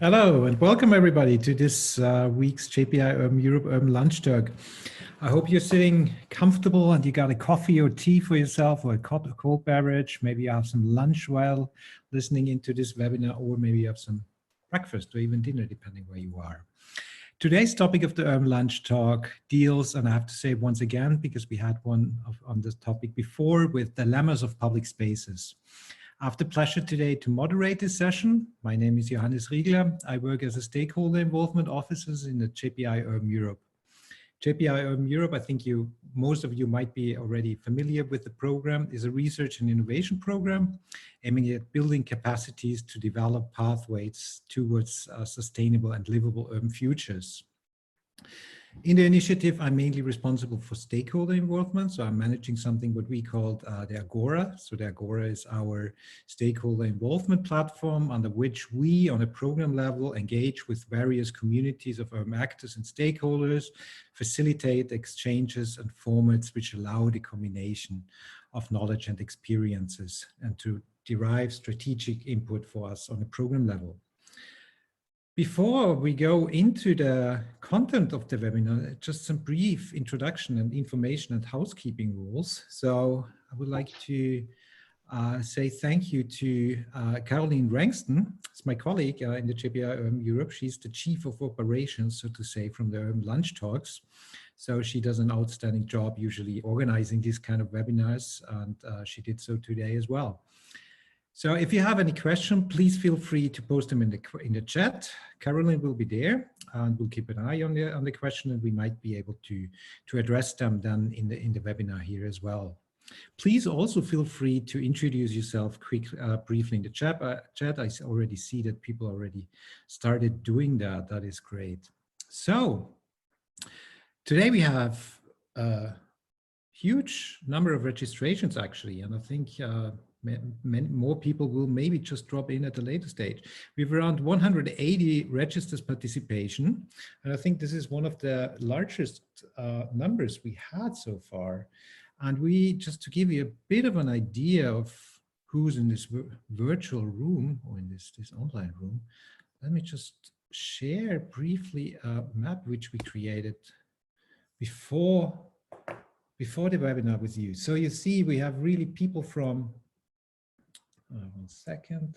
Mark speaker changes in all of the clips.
Speaker 1: Hello and welcome everybody to this week's JPI Urban Europe Urban Lunch Talk. I hope you're sitting comfortable and you got a coffee or tea for yourself or a cold beverage. Maybe you have some lunch while listening into this webinar, or maybe you have some breakfast or even dinner, depending where you are. Today's topic of the Urban Lunch Talk deals, and I have to say once again, because we had one on this topic before, with dilemmas of public spaces. I have the pleasure today to moderate this session. My name is Johannes Riegler. I work as a stakeholder involvement officer in the JPI Urban Europe. JPI Urban Europe, I think most of you might be already familiar with the program, is a research and innovation program aiming at building capacities to develop pathways towards sustainable and livable urban futures. In the initiative, I'm mainly responsible for stakeholder involvement. So I'm managing something what we call the AGORA. So the AGORA is our stakeholder involvement platform under which we, on a program level, engage with various communities of urban actors and stakeholders, facilitate exchanges and formats which allow the combination of knowledge and experiences and to derive strategic input for us on a program level. Before we go into the content of the webinar, just some brief introduction and information and housekeeping rules. So I would like to say thank you to Caroline Rangston. It's my colleague in the JPI Urban Europe. She's the Chief of Operations, so to say, from the Urban Lunch Talks. So she does an outstanding job usually organizing these kind of webinars, and she did so today as well. So if you have any question, please feel free to post them in the chat. Caroline will be there and we'll keep an eye on the question, and we might be able to address them then in the webinar here as well. Please also feel free to introduce yourself briefly in the chat. I already see that people already started doing that. That is great. So today we have a huge number of registrations actually, and I think many more people will maybe just drop in at a later stage. We have around 180 registered participation, and I think this is one of the largest numbers we had so far. And we, just to give you a bit of an idea of who's in this virtual room or in this online room, let me just share briefly a map which we created before the webinar with you. So you see we have really people from one second.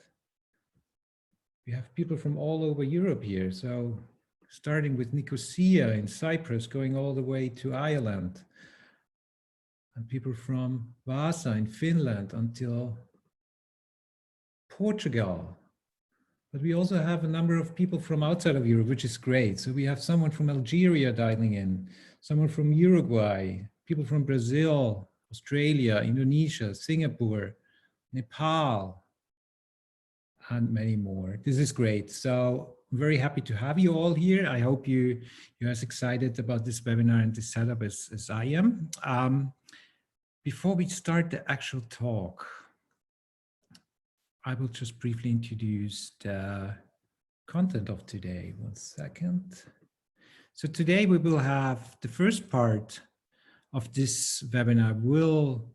Speaker 1: We have people from all over Europe here. So starting with Nicosia in Cyprus, going all the way to Ireland, and people from Vasa in Finland until Portugal. But we also have a number of people from outside of Europe, which is great. So we have someone from Algeria dialing in, someone from Uruguay, people from Brazil, Australia, Indonesia, Singapore, Nepal, and many more. This is great. So I'm very happy to have you all here. I hope you're as excited about this webinar and this setup as I am. Before we start the actual talk, I will just briefly introduce the content of today. One second. So today we will have the first part of this webinar will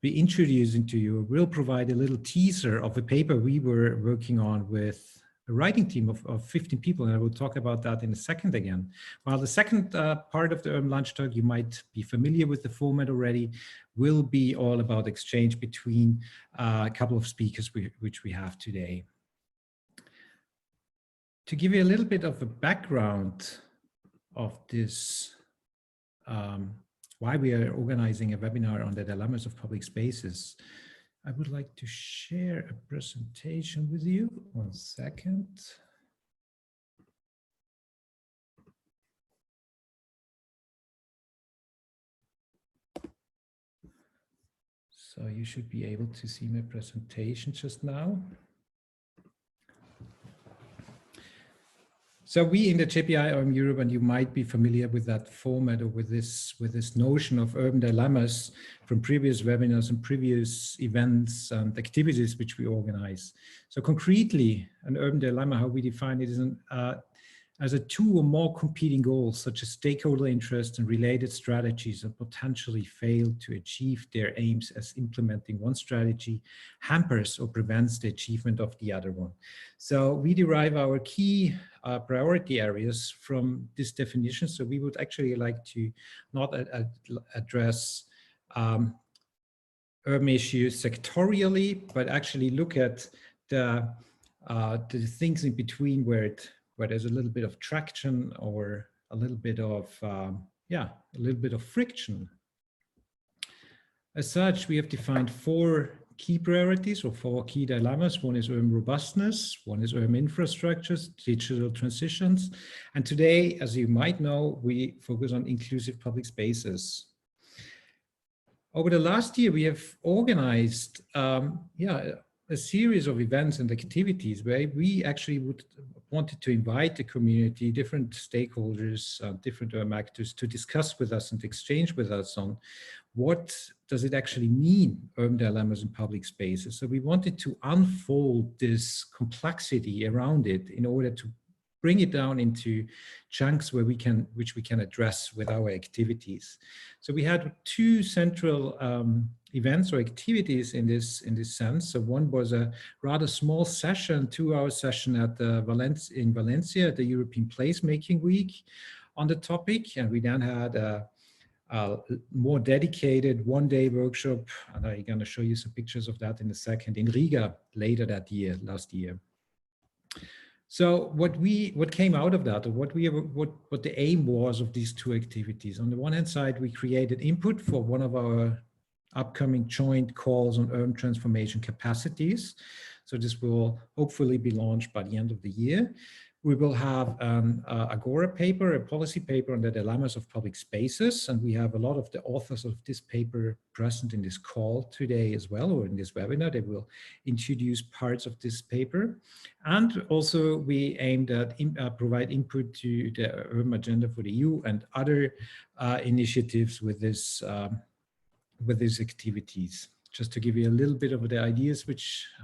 Speaker 1: be introducing to you, will provide a little teaser of a paper we were working on with a writing team of 15 people, and I will talk about that in a second again. While the second part of the Urban Lunch Talk, you might be familiar with the format already, will be all about exchange between a couple of speakers which we have today. To give you a little bit of a background of this, why we are organizing a webinar on the dilemmas of public spaces, I would like to share a presentation with you. One second. So you should be able to see my presentation just now. So we in the JPI Urban Europe, and you might be familiar with that format or with this notion of urban dilemmas from previous webinars and previous events and activities which we organize. So concretely, an urban dilemma, how we define it, is as a two or more competing goals, such as stakeholder interest and related strategies, and potentially fail to achieve their aims, as implementing one strategy hampers or prevents the achievement of the other one. So we derive our key priority areas from this definition. So we would actually like to not address urban issues sectorially, but actually look at the things in between where there's a little bit of traction or a little bit of friction. As such, we have defined 4 key priorities or 4 key dilemmas. One is urban robustness, one is urban infrastructures, digital transitions, and today, as you might know, we focus on inclusive public spaces. Over the last year, we have organized a series of events and activities where we actually wanted to invite the community, different stakeholders, different actors to discuss with us and exchange with us on what does it actually mean, urban dilemmas in public spaces. So we wanted to unfold this complexity around it in order to bring it down into chunks which we can address with our activities. So we had 2 central events or activities in this sense. So one was a rather small session, 2-hour session at in Valencia at the European Placemaking Week on the topic, and we then had a more dedicated one-day workshop, and I'm going to show you some pictures of that in a second, in Riga later last year. So what came out of that, or what the aim was of these 2 activities? On the one hand side, we created input for one of our upcoming joint calls on urban transformation capacities. So this will hopefully be launched by the end of the year. We will have an AGORA paper, a policy paper on the dilemmas of public spaces. And we have a lot of the authors of this paper present in this call today as well, or in this webinar. They will introduce parts of this paper. And also we aimed at provide input to the urban agenda for the EU and other initiatives with these activities. Just to give you a little bit of the ideas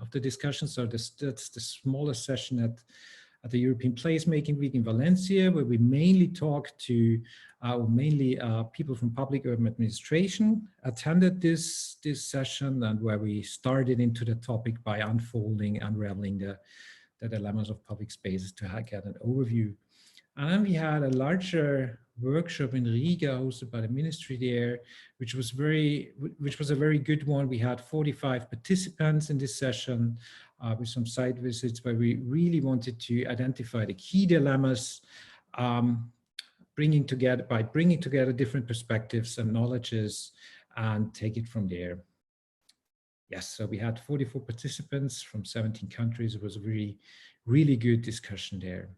Speaker 1: of the discussion. So that's the smallest session at the European Placemaking Week in Valencia, where we mainly talked to, people from public urban administration attended this session, and where we started into the topic by unraveling the dilemmas of public spaces to get an overview. And then we had a larger workshop in Riga hosted by the ministry there, which was a very good one. We had 45 participants in this session with some site visits, where we really wanted to identify the key dilemmas, bringing together different perspectives and knowledges and take it from there. Yes, so we had 44 participants from 17 countries. It was a really, really good discussion there.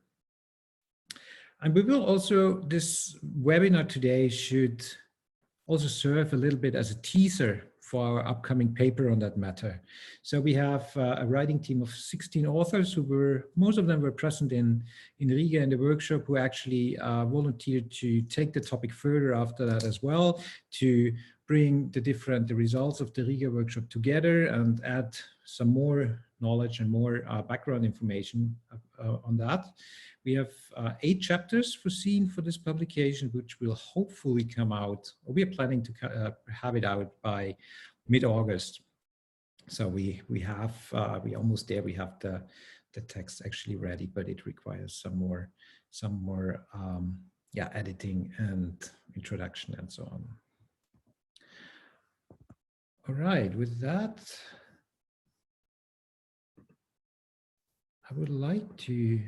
Speaker 1: And we will also, this webinar today should also serve a little bit as a teaser for our upcoming paper on that matter. So we have a writing team of 16 authors most of them were present in Riga in the workshop, who actually volunteered to take the topic further after that as well, to bring the results of the Riga workshop together and add some more knowledge and more background information on that. We have 8 chapters foreseen for this publication, which will hopefully come out, or we are planning to have it out by mid-August. So we almost there. We have the text actually ready, but it requires some more editing and introduction and so on. All right, with that, I would like to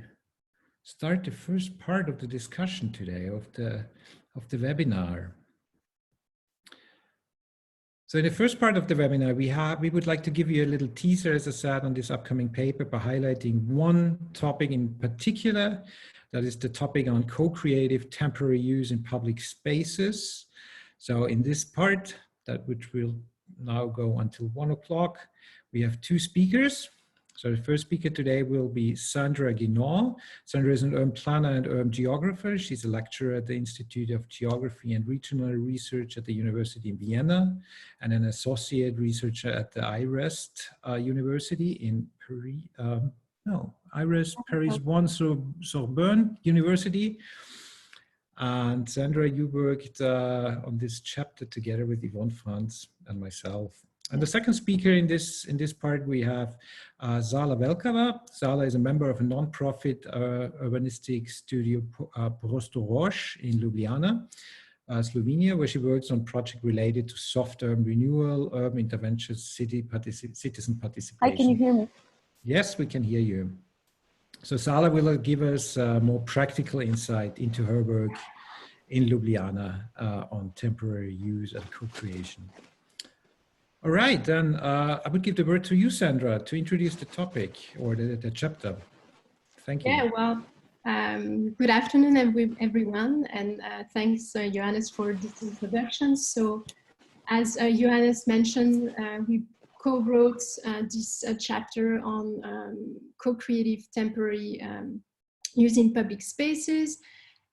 Speaker 1: start the first part of the discussion today of the webinar. So in the first part of the webinar, we would like to give you a little teaser, as I said, on this upcoming paper by highlighting one topic in particular. That is the topic on co-creative temporary use in public spaces. So in this part, which will now go until 1 o'clock, we have 2 speakers. So the first speaker today will be Sandra Guinaud. Sandra is an urban planner and urban geographer. She's a lecturer at the Institute of Geography and Regional Research at the University in Vienna, and an associate researcher at the IREST University in No, Iris Paris-1 University. And Sandra, you worked on this chapter together with Yvonne Franz and myself. And the second speaker in this part, we have Zala Velkava. Zala is a member of a non-profit urbanistic studio, Prosto Roche in Ljubljana, Slovenia, where she works on projects related to soft urban renewal, urban interventions, citizen participation.
Speaker 2: Hi, can you hear me?
Speaker 1: Yes, we can hear you. So Zala will give us more practical insight into her work in Ljubljana on temporary use and co-creation. All right, then I would give the word to you, Sandra, to introduce the topic or the chapter. Thank you.
Speaker 3: Yeah, well, good afternoon, everyone, and thanks, Johannes, for this introduction. So, as Johannes mentioned, we co-wrote this chapter on co-creative temporary use in public spaces.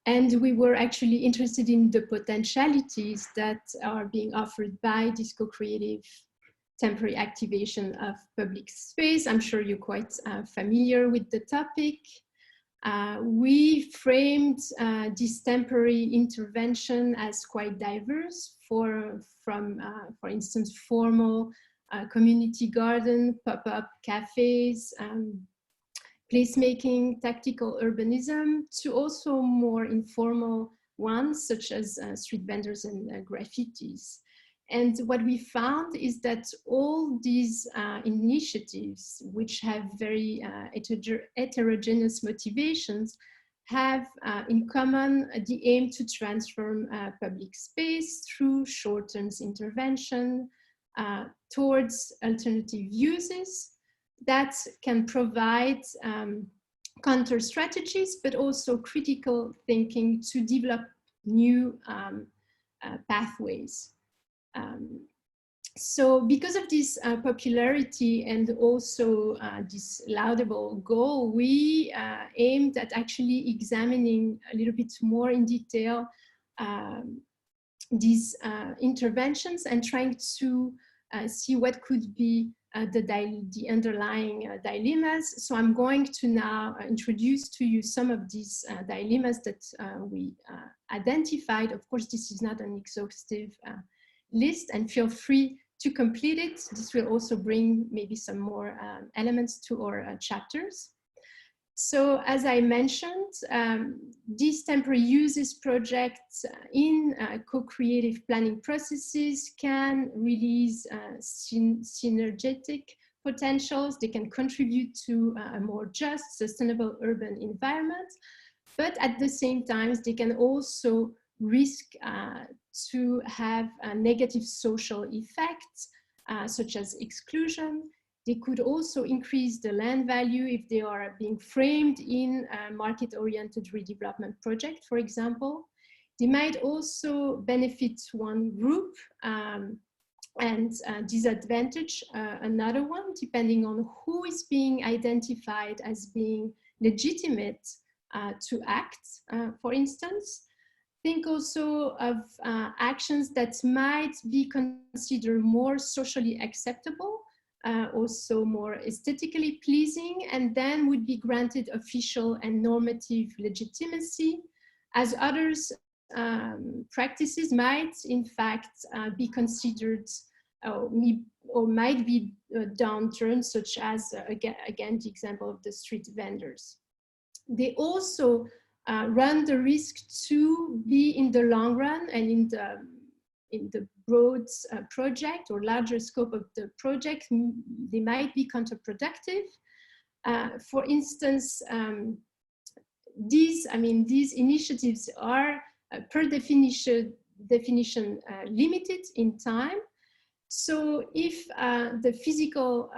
Speaker 3: And we were actually interested in the potentialities that are being offered by this co-creative temporary activation of public space. I'm sure you're quite familiar with the topic. We framed this temporary intervention as quite diverse from instance, formal community garden, pop-up cafes, placemaking, tactical urbanism, to also more informal ones, such as street vendors and graffitis. And what we found is that all these initiatives, which have very heterogeneous motivations, have in common the aim to transform public space through short-term intervention towards alternative uses that can provide counter strategies, but also critical thinking to develop new pathways. So because of this popularity and also this laudable goal, we aimed at actually examining a little bit more in detail these interventions and trying to see what could be the underlying dilemmas. So I'm going to now introduce to you some of these dilemmas that we identified. Of course, this is not an exhaustive list, and feel free to complete it. This will also bring maybe some more elements to our chapters. So as I mentioned, these temporary uses projects in co-creative planning processes can release synergetic potentials. They can contribute to a more just, sustainable urban environment, but at the same time, they can also risk to have negative social effects, such as exclusion. They could also increase the land value if they are being framed in a market-oriented redevelopment project, for example. They might also benefit one group and disadvantage another one, depending on who is being identified as being legitimate to act, for instance. Think also of actions that might be considered more socially acceptable, also more aesthetically pleasing, and then would be granted official and normative legitimacy, as others practices might in fact be considered or might be downturned, such as again the example of the street vendors. They also run the risk to be in the long run and in the broad project or larger scope of the project, they might be counterproductive. For instance, these initiatives are per definition limited in time. So if the physical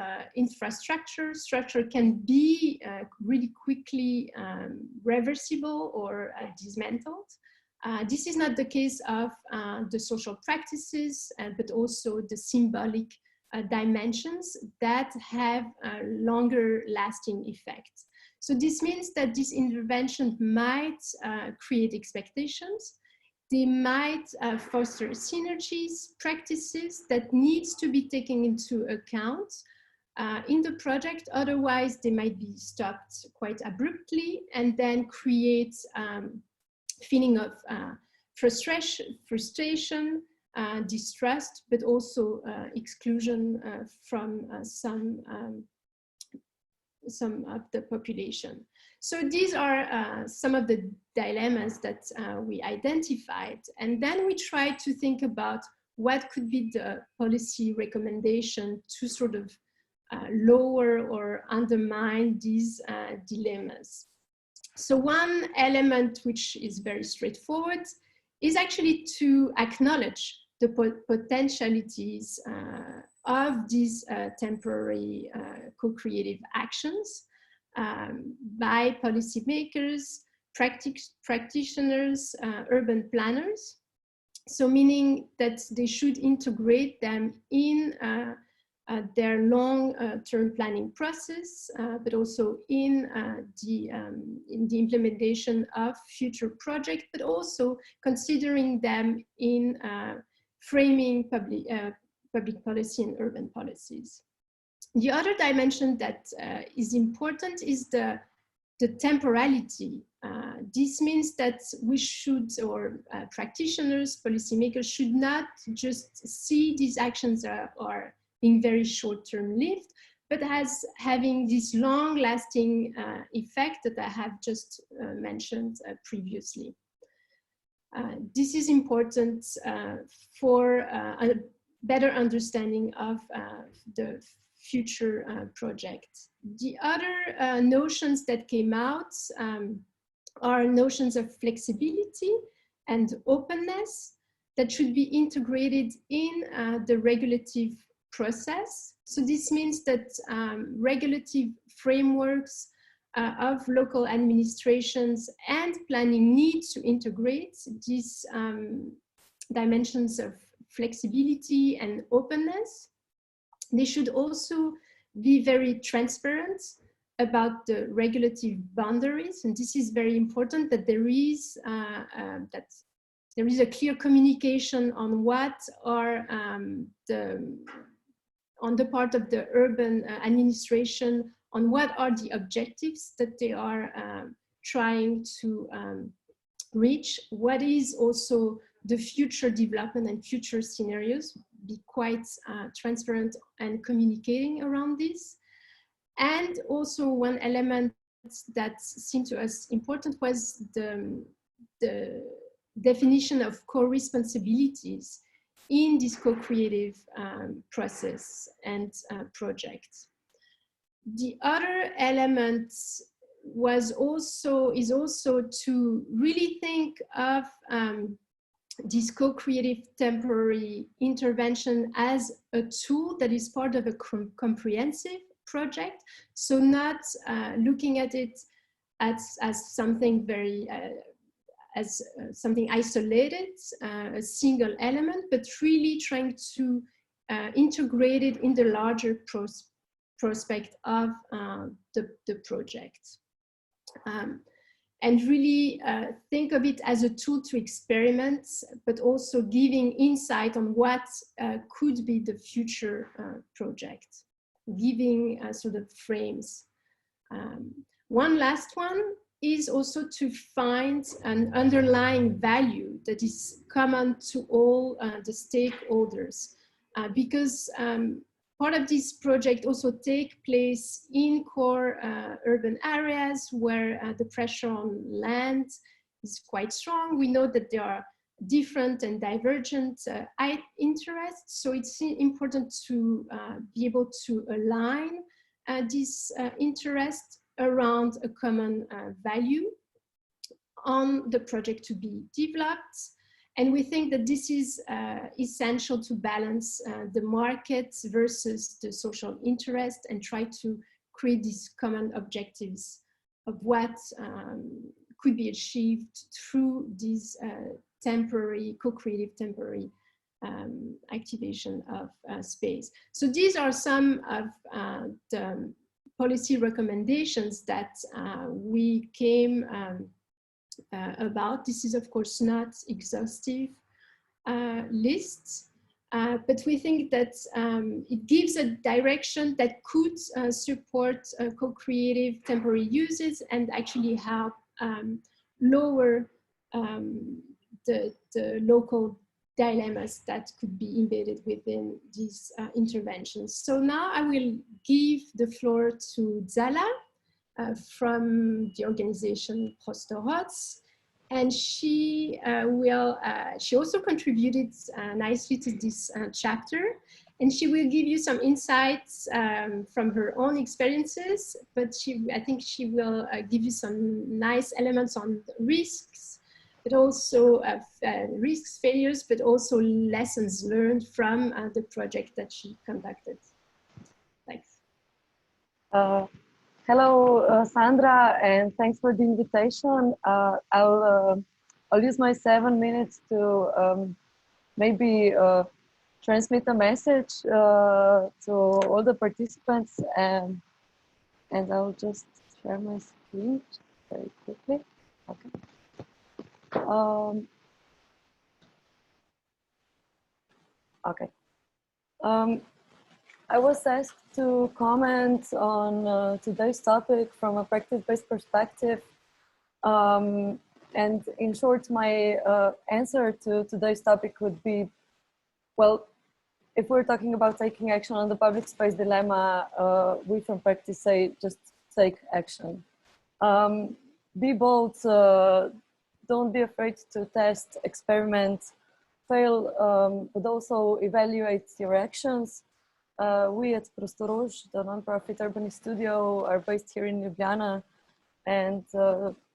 Speaker 3: structure can be really quickly reversible or dismantled, this is not the case of the social practices, but also the symbolic dimensions that have longer lasting effects. So this means that this intervention might create expectations. They might foster synergies, practices that needs to be taken into account in the project. Otherwise, they might be stopped quite abruptly and then create feeling of frustration, distrust, but also exclusion from some of the population. So these are some of the dilemmas that we identified. And then we tried to think about what could be the policy recommendation to sort of lower or undermine these dilemmas. So one element which is very straightforward is actually to acknowledge the potentialities of these temporary co-creative actions by policymakers, practitioners, urban planners. So meaning that they should integrate them in their long-term planning process, but also in the implementation of future projects, but also considering them in framing public policy and urban policies. The other dimension that is important is the temporality. This means that we should, or practitioners, policymakers should not just see these actions are being very short-term lived, but as having this long-lasting effect that I have just mentioned previously. This is important for a better understanding of the future project. The other notions that came out are notions of flexibility and openness that should be integrated in the regulative process. So this means that regulative frameworks of local administrations and planning need to integrate these dimensions of flexibility and openness. They should also be very transparent about the regulative boundaries, and this is very important, that there is a clear communication on what are on the part of the urban administration, on what are the objectives that they are trying to reach, what is also the future development and future scenarios, be quite transparent and communicating around this. And also one element that seemed to us important was the definition of co-responsibilities in this co-creative process and project. The other element is also to really think of this co-creative temporary intervention as a tool that is part of a comprehensive project. So not looking at it as something very, something isolated, a single element, but really trying to integrate it in the larger prospect of the project. And really think of it as a tool to experiment, but also giving insight on what could be the future project, giving sort of frames. One last one is also to find an underlying value that is common to all the stakeholders, because part of this project also take place in core urban areas where the pressure on land is quite strong. We know that there are different and divergent interests, so it's important to be able to align this interest around a common value on the project to be developed. And we think that this is essential to balance the market versus the social interest and try to create these common objectives of what could be achieved through these temporary, co-creative temporary activation of space. So these are some of the policy recommendations that we came about. This is of course not exhaustive lists, But we think that it gives a direction that could support co-creative temporary uses and actually help lower the local dilemmas that could be embedded within these interventions. So now I will give the floor to Zala from the organization Prostorots. And she she also contributed nicely to this chapter, and she will give you some insights from her own experiences, but I think she will give you some nice elements on risks, but also risks, failures, but also lessons learned from the project that she conducted. Thanks.
Speaker 2: Hello, Sandra, and thanks for the invitation. I'll use my 7 minutes to maybe transmit a message to all the participants, and I'll just share my screen very quickly. Okay. Okay. I was asked to comment on today's topic from a practice-based perspective. And in short, my answer to today's topic would be, well, if we're talking about taking action on the public space dilemma, we from practice say just take action. Be bold, don't be afraid to test, experiment, fail, but also evaluate your actions. We at Prostoroj, the nonprofit urbanist studio, are based here in Ljubljana, and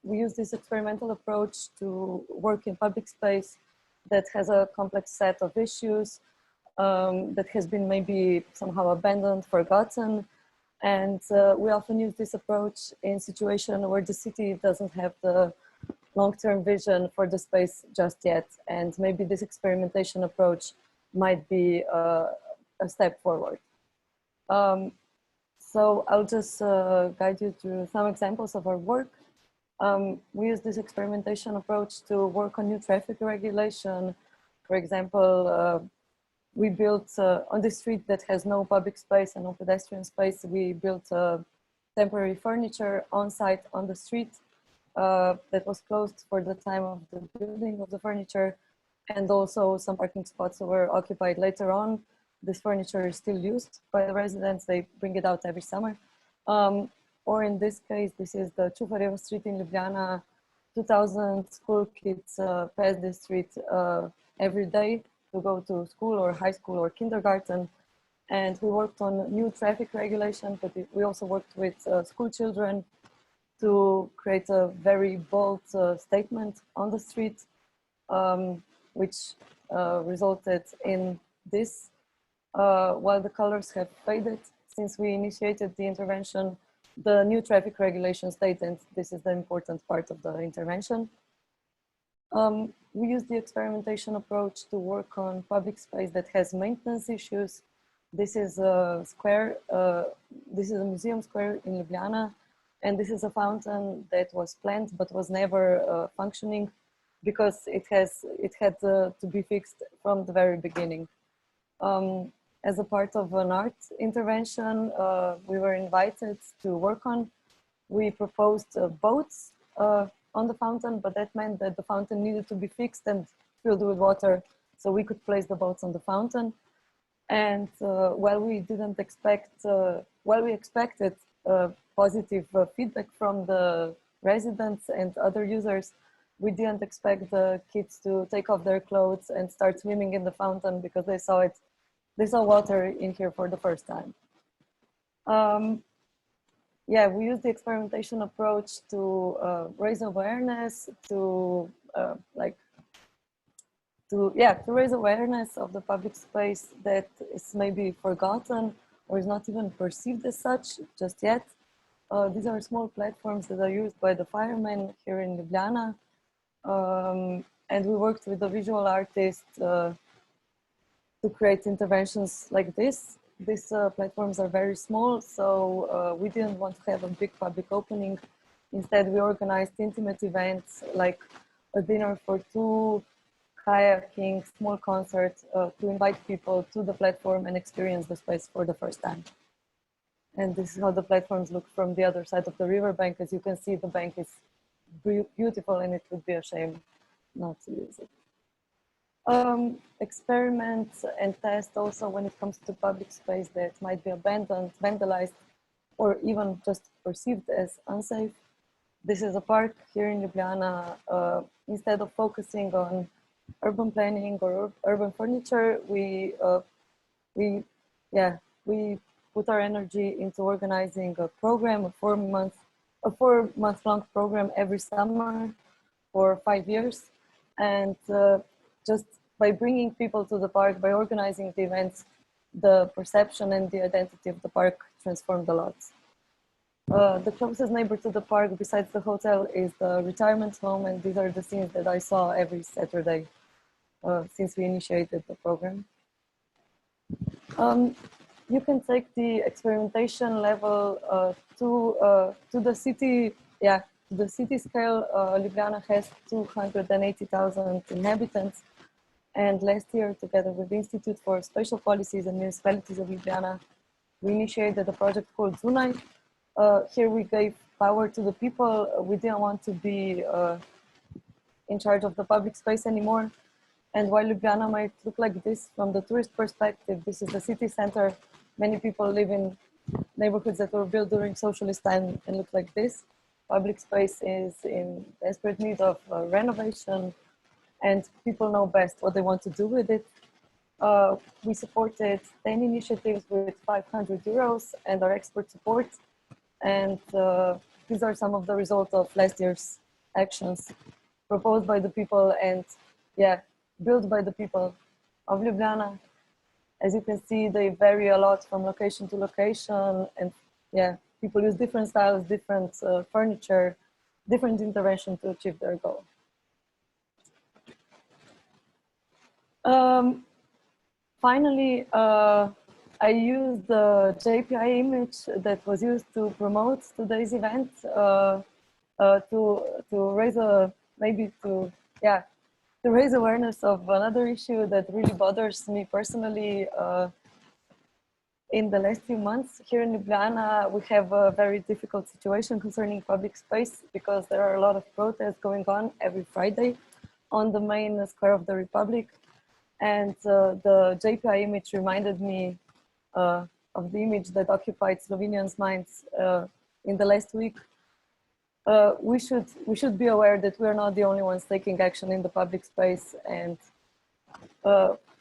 Speaker 2: we use this experimental approach to work in public space that has a complex set of issues, that has been maybe somehow abandoned, forgotten, and we often use this approach in situations where the city doesn't have the long-term vision for the space just yet, and maybe this experimentation approach might be a step forward. So I'll just guide you through some examples of our work. We use this experimentation approach to work on new traffic regulation. For example, we built on the street that has no public space and no pedestrian space, we built temporary furniture on site on the street that was closed for the time of the building of the furniture, and also some parking spots were occupied later on. This furniture is still used by the residents. They bring it out every summer. Or in this case, this is the Čufarjeva street in Ljubljana. 2,000 school kids pass this street every day to go to school or high school or kindergarten. And we worked on new traffic regulation, but we also worked with school children to create a very bold statement on the street, which resulted in this. While the colors have faded since we initiated the intervention, the new traffic regulation state, and this is the important part of the intervention. We use the experimentation approach to work on public space that has maintenance issues. This is a square, this is a museum square in Ljubljana, and this is a fountain that was planned but was never functioning because it had to be fixed from the very beginning. As a part of an art intervention we were invited to work on, we proposed boats on the fountain, but that meant that the fountain needed to be fixed and filled with water so we could place the boats on the fountain. And while we didn't expect, while we expected positive feedback from the residents and other users, we didn't expect the kids to take off their clothes and start swimming in the fountain because they saw water in here for the first time. Yeah, we use the experimentation approach to raise awareness, to raise awareness of the public space that is maybe forgotten or is not even perceived as such just yet. These are small platforms that are used by the firemen here in Ljubljana. And we worked with a visual artist to create interventions like this. These platforms are very small, so we didn't want to have a big public opening. Instead, we organized intimate events like a dinner for two kayaking, small concerts to invite people to the platform and experience the space for the first time. And this is how the platforms look from the other side of the riverbank. As you can see, the bank is beautiful and it would be a shame not to use it. Experiments and tests also when it comes to public space that might be abandoned, vandalized, or even just perceived as unsafe. This is a park here in Ljubljana. Instead of focusing on urban planning or urban furniture, we put our energy into organizing a program, a 4-month-long program every summer for 5 years. And just by bringing people to the park, by organizing the events, the perception and the identity of the park transformed a lot. The closest neighbor to the park besides the hotel is the retirement home, and these are the scenes that I saw every Saturday since we initiated the program. You can take the experimentation level to the city, the city scale. Ljubljana has 280,000 inhabitants. And last year, together with the Institute for Spatial Policies and Municipalities of Ljubljana, we initiated a project called Zunaj. Here we gave power to the people. We didn't want to be in charge of the public space anymore. And while Ljubljana might look like this from the tourist perspective, this is the city center. Many people live in neighborhoods that were built during socialist time and look like this. Public space is in desperate need of renovation, and people know best what they want to do with it. We supported 10 initiatives with 500 euros and our expert support. And these are some of the results of last year's actions proposed by the people and built by the people of Ljubljana. As you can see, they vary a lot from location to location, and people use different styles, different furniture, different intervention to achieve their goal. Finally, I used the JPI image that was used to promote today's event to raise raise awareness of another issue that really bothers me personally. In the last few months here in Ljubljana, we have a very difficult situation concerning public space because there are a lot of protests going on every Friday on the main square of the Republic. And the JPI image reminded me of the image that occupied Slovenians' minds in the last week. We should be aware that we're not the only ones taking action in the public space. And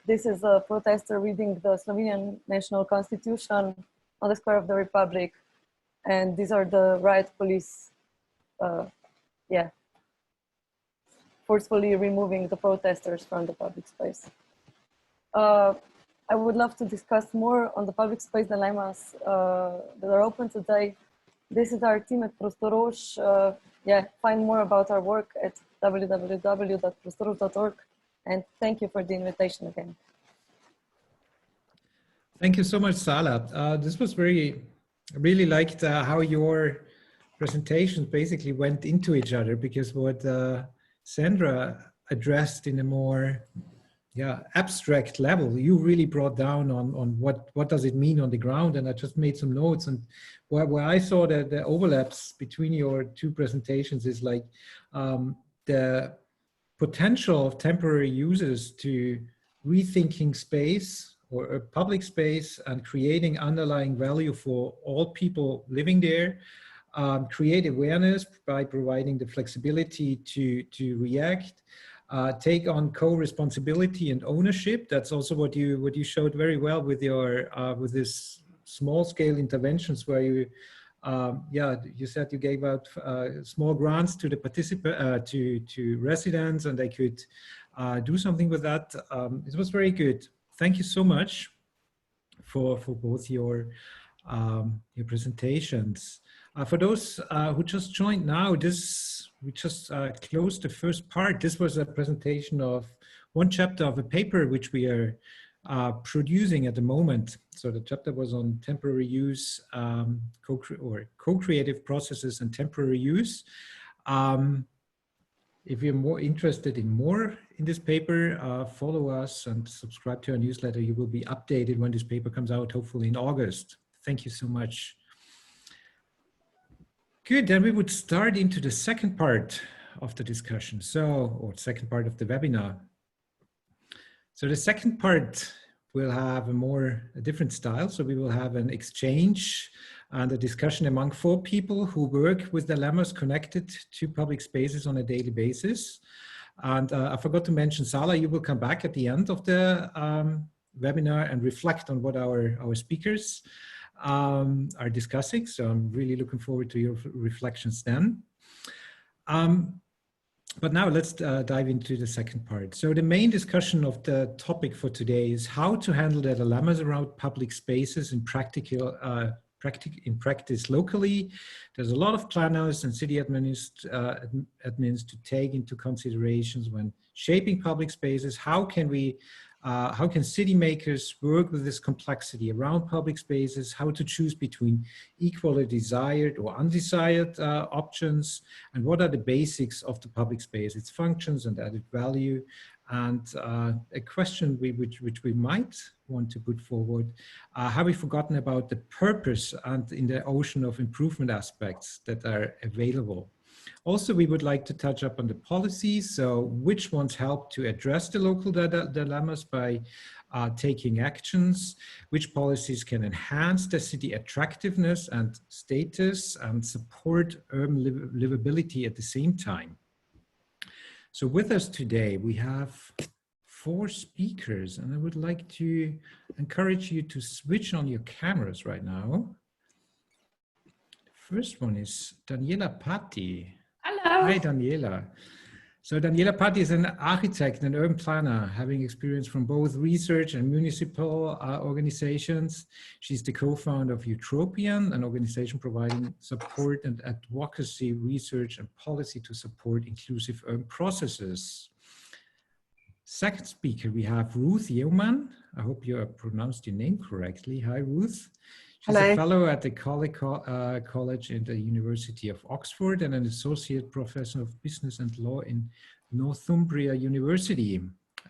Speaker 2: this is a protester reading the Slovenian National Constitution on the square of the Republic. And these are the riot police, forcefully removing the protesters from the public space. I would love to discuss more on the public space dilemmas that are open today. This is our team at Prostorož. Find more about our work at www.prostorož.org. And thank you for the invitation again.
Speaker 1: Thank you so much, Sala. This was I really liked how your presentations basically went into each other, because what Sandra addressed in a more abstract level, you really brought down on what does it mean on the ground. And I just made some notes, and where I saw the overlaps between your two presentations is like the potential of temporary users to rethinking space or public space and creating underlying value for all people living there, create awareness by providing the flexibility to react, take on co-responsibility and ownership. That's also what you showed very well with your with this small scale interventions where you you said you gave out small grants to the to residents, and they could do something with that. It was very good. Thank you so much for both your presentations. For those who just joined now, we just closed the first part. This was a presentation of one chapter of a paper which we are producing at the moment. So the chapter was on temporary use, co-creative processes and temporary use. If you're more interested in more in this paper, follow us and subscribe to our newsletter. You will be updated when this paper comes out, hopefully in August. Thank you so much. Good, then we would start into the second part of the discussion. Or second part of the webinar. So the second part will have a different style. So we will have an exchange and a discussion among 4 people who work with dilemmas connected to public spaces on a daily basis. And I forgot to mention, Sala, you will come back at the end of the webinar and reflect on what our speakers are discussing. So I'm really looking forward to your reflections then. But now let's dive into the second part. So the main discussion of the topic for today is how to handle the dilemmas around public spaces in practice locally. There's a lot of planners and city admins to take into considerations when shaping public spaces. How can city makers work with this complexity around public spaces, how to choose between equally desired or undesired options, and what are the basics of the public space, its functions and added value. And a question which we might want to put forward, have we forgotten about the purpose and in the ocean of improvement aspects that are available? Also, we would like to touch up on the policies. So which ones help to address the local dilemmas by taking actions? Which policies can enhance the city attractiveness and status and support urban livability at the same time? So with us today, we have 4 speakers, and I would like to encourage you to switch on your cameras right now. The first one is Daniela Patti.
Speaker 3: Hello.
Speaker 1: Hi, Daniela. So Daniela Patti is an architect and urban planner, having experience from both research and municipal organizations. She's the co-founder of Eutropian, an organization providing support and advocacy, research and policy to support inclusive urban processes. Second speaker, we have Ruth Yeoman. I hope you pronounced your name correctly. Hi, Ruth. She's
Speaker 2: Hello.
Speaker 1: a fellow at the College in the University of Oxford and an associate professor of business and law in Northumbria University.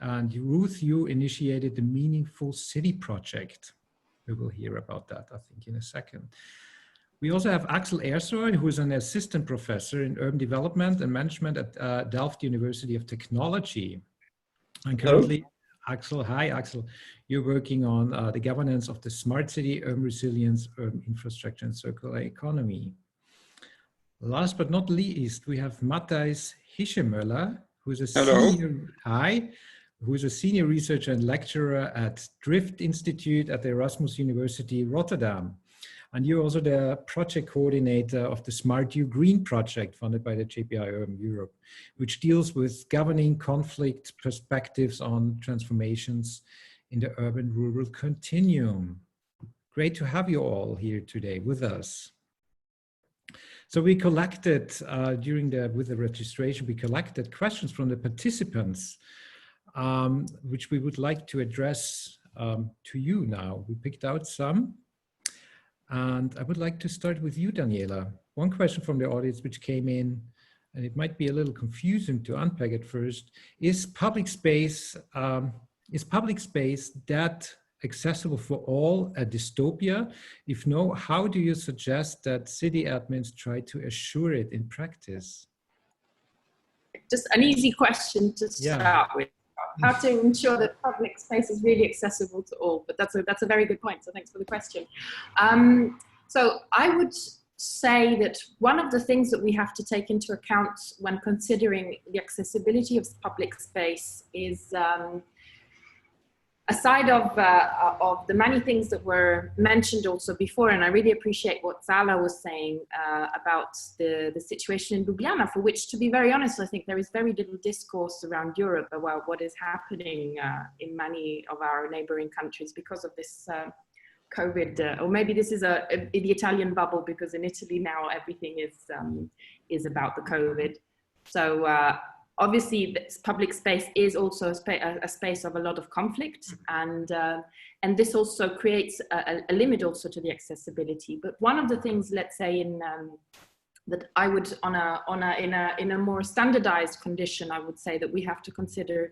Speaker 1: And Ruth, you initiated the Meaningful City Project. We will hear about that, I think, in a second. We also have Axel Ersoy, who is an assistant professor in urban development and management at Delft University of Technology. And currently, Axel, hi Axel, you're working on the governance of the smart city, urban resilience, urban infrastructure and circular economy. Last but not least, we have Matthijs Hischemöller, who is a senior researcher and lecturer at Drift Institute at the Erasmus University Rotterdam. And you're also the project coordinator of the Smart U Green project funded by the JPI Urban Europe, which deals with governing conflict perspectives on transformations in the urban-rural continuum. Great to have you all here today with us. So we collected, with the registration, we collected questions from the participants, which we would like to address to you now. We picked out some. And I would like to start with you, Daniela. One question from the audience which came in, and it might be a little confusing to unpack at first, is public space that accessible for all a dystopia? If no, how do you suggest that city admins try to assure it in practice?
Speaker 4: Just an easy question to start with. How to ensure that public space is really accessible to all, but that's a very good point, so thanks for the question. So I would say that one of the things that we have to take into account when considering the accessibility of public space is, aside of the many things that were mentioned also before, and I really appreciate what Sala was saying about the situation in Ljubljana, for which, to be very honest, I think there is very little discourse around Europe about what is happening in many of our neighboring countries because of this COVID, or maybe this is the Italian bubble, because in Italy now everything is about the COVID. So obviously, this public space is also a space of a lot of conflict, and this also creates a limit also to the accessibility. But one of the things, let's say, in that I would, in a more standardized condition, I would say that we have to consider,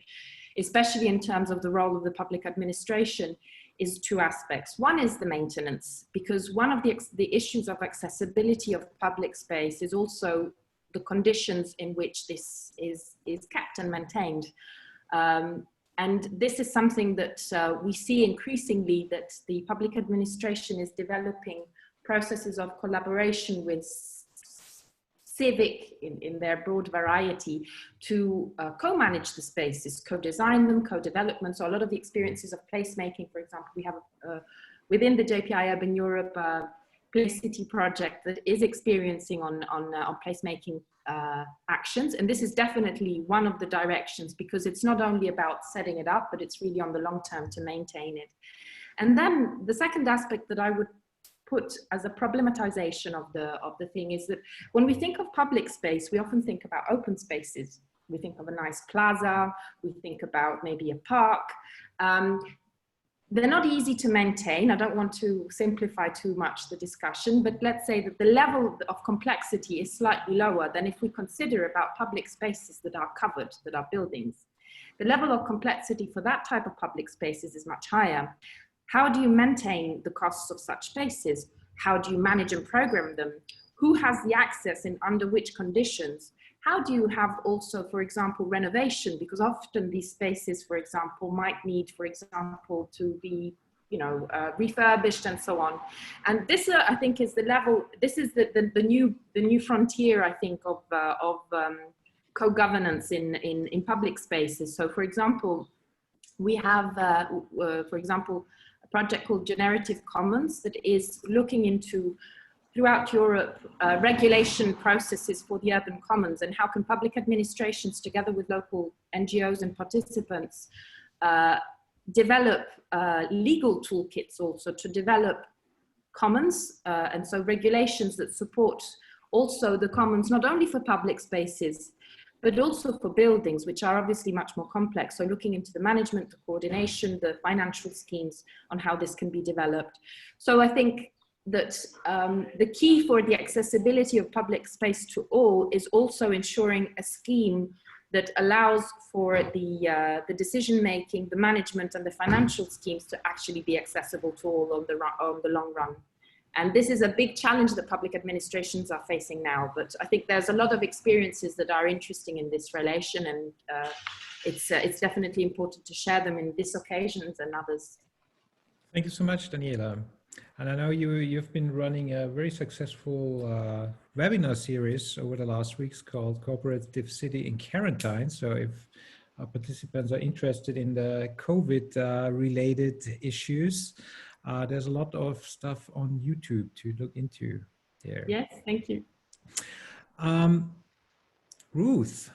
Speaker 4: especially in terms of the role of the public administration, is two aspects. One is the maintenance, because one of the issues of accessibility of public space is also the conditions in which this is kept and maintained. And this is something that we see increasingly, that the public administration is developing processes of collaboration with civic in their broad variety to co-manage the spaces, co-design them, co-development. So a lot of the experiences of placemaking, for example, we have within the JPI Urban Europe Place City project that is experiencing on placemaking actions. And this is definitely one of the directions, because it's not only about setting it up, but it's really on the long term to maintain it. And then the second aspect that I would put as a problematization of the thing is that when we think of public space, we often think about open spaces. We think of a nice plaza, we think about maybe a park. They're not easy to maintain. I don't want to simplify too much the discussion, but let's say that the level of complexity is slightly lower than if we consider about public spaces that are covered, that are buildings. The level of complexity for that type of public spaces is much higher. How do you maintain the costs of such spaces? How do you manage and program them? Who has the access and under which conditions? How do you have also, for example, renovation? Because often these spaces, for example, might need, for example, to be, refurbished and so on. And this, I think, is the level. This is the new frontier, I think, of co-governance in public spaces. So, for example, we have, for example, a project called Generative Commons that is looking into, throughout Europe, regulation processes for the urban commons, and how can public administrations, together with local NGOs and participants, develop legal toolkits also to develop commons, and so regulations that support also the commons, not only for public spaces, but also for buildings, which are obviously much more complex. So looking into the management, the coordination, the financial schemes on how this can be developed. So I think that the key for the accessibility of public space to all is also ensuring a scheme that allows for the decision-making, the management and the financial schemes to actually be accessible to all on the long run. And this is a big challenge that public administrations are facing now, but I think there's a lot of experiences that are interesting in this relation, and it's definitely important to share them in this occasions and others.
Speaker 1: Thank you so much, Daniela. And I know you've been running a very successful webinar series over the last weeks called Cooperative City in Quarantine. So if our participants are interested in the COVID related issues, there's a lot of stuff on YouTube to look into there.
Speaker 4: Yes, thank you.
Speaker 1: Ruth,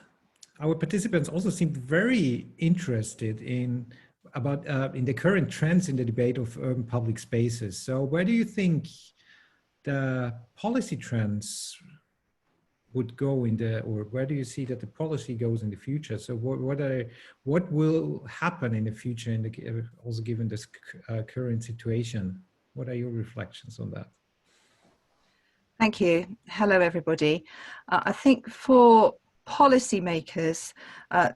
Speaker 1: our participants also seemed very interested in the current trends in the debate of urban public spaces. So where do you think the policy trends would go or where do you see that the policy goes in the future? So what will happen in the future, also given this current situation? What are your reflections on that?
Speaker 5: Thank you. Hello, everybody. I think for policymakers,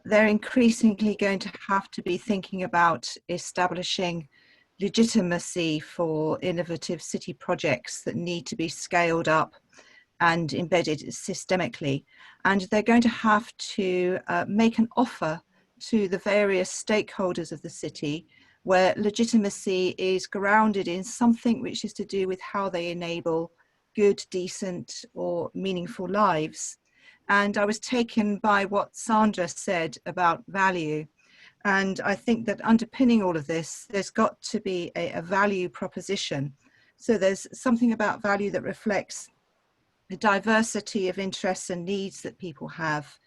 Speaker 5: they're increasingly going to have to be thinking about establishing legitimacy for innovative city projects that need to be scaled up and embedded systemically. And they're going to have to make an offer to the various stakeholders of the city where legitimacy is grounded in something which is to do with how they enable good, decent, or meaningful lives. And I was taken by what Sandra said about value. And I think that underpinning all of this, there's got to be a value proposition. So there's something about value that reflects the diversity of interests and needs that people have,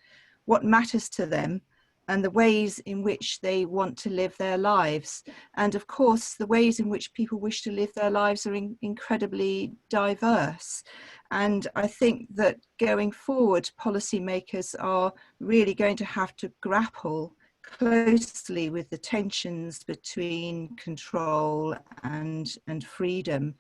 Speaker 5: what matters to them, and the ways in which they want to live their lives. And of course, the ways in which people wish to live their lives are incredibly diverse. And I think that going forward, policymakers are really going to have to grapple closely with the tensions between control and freedom.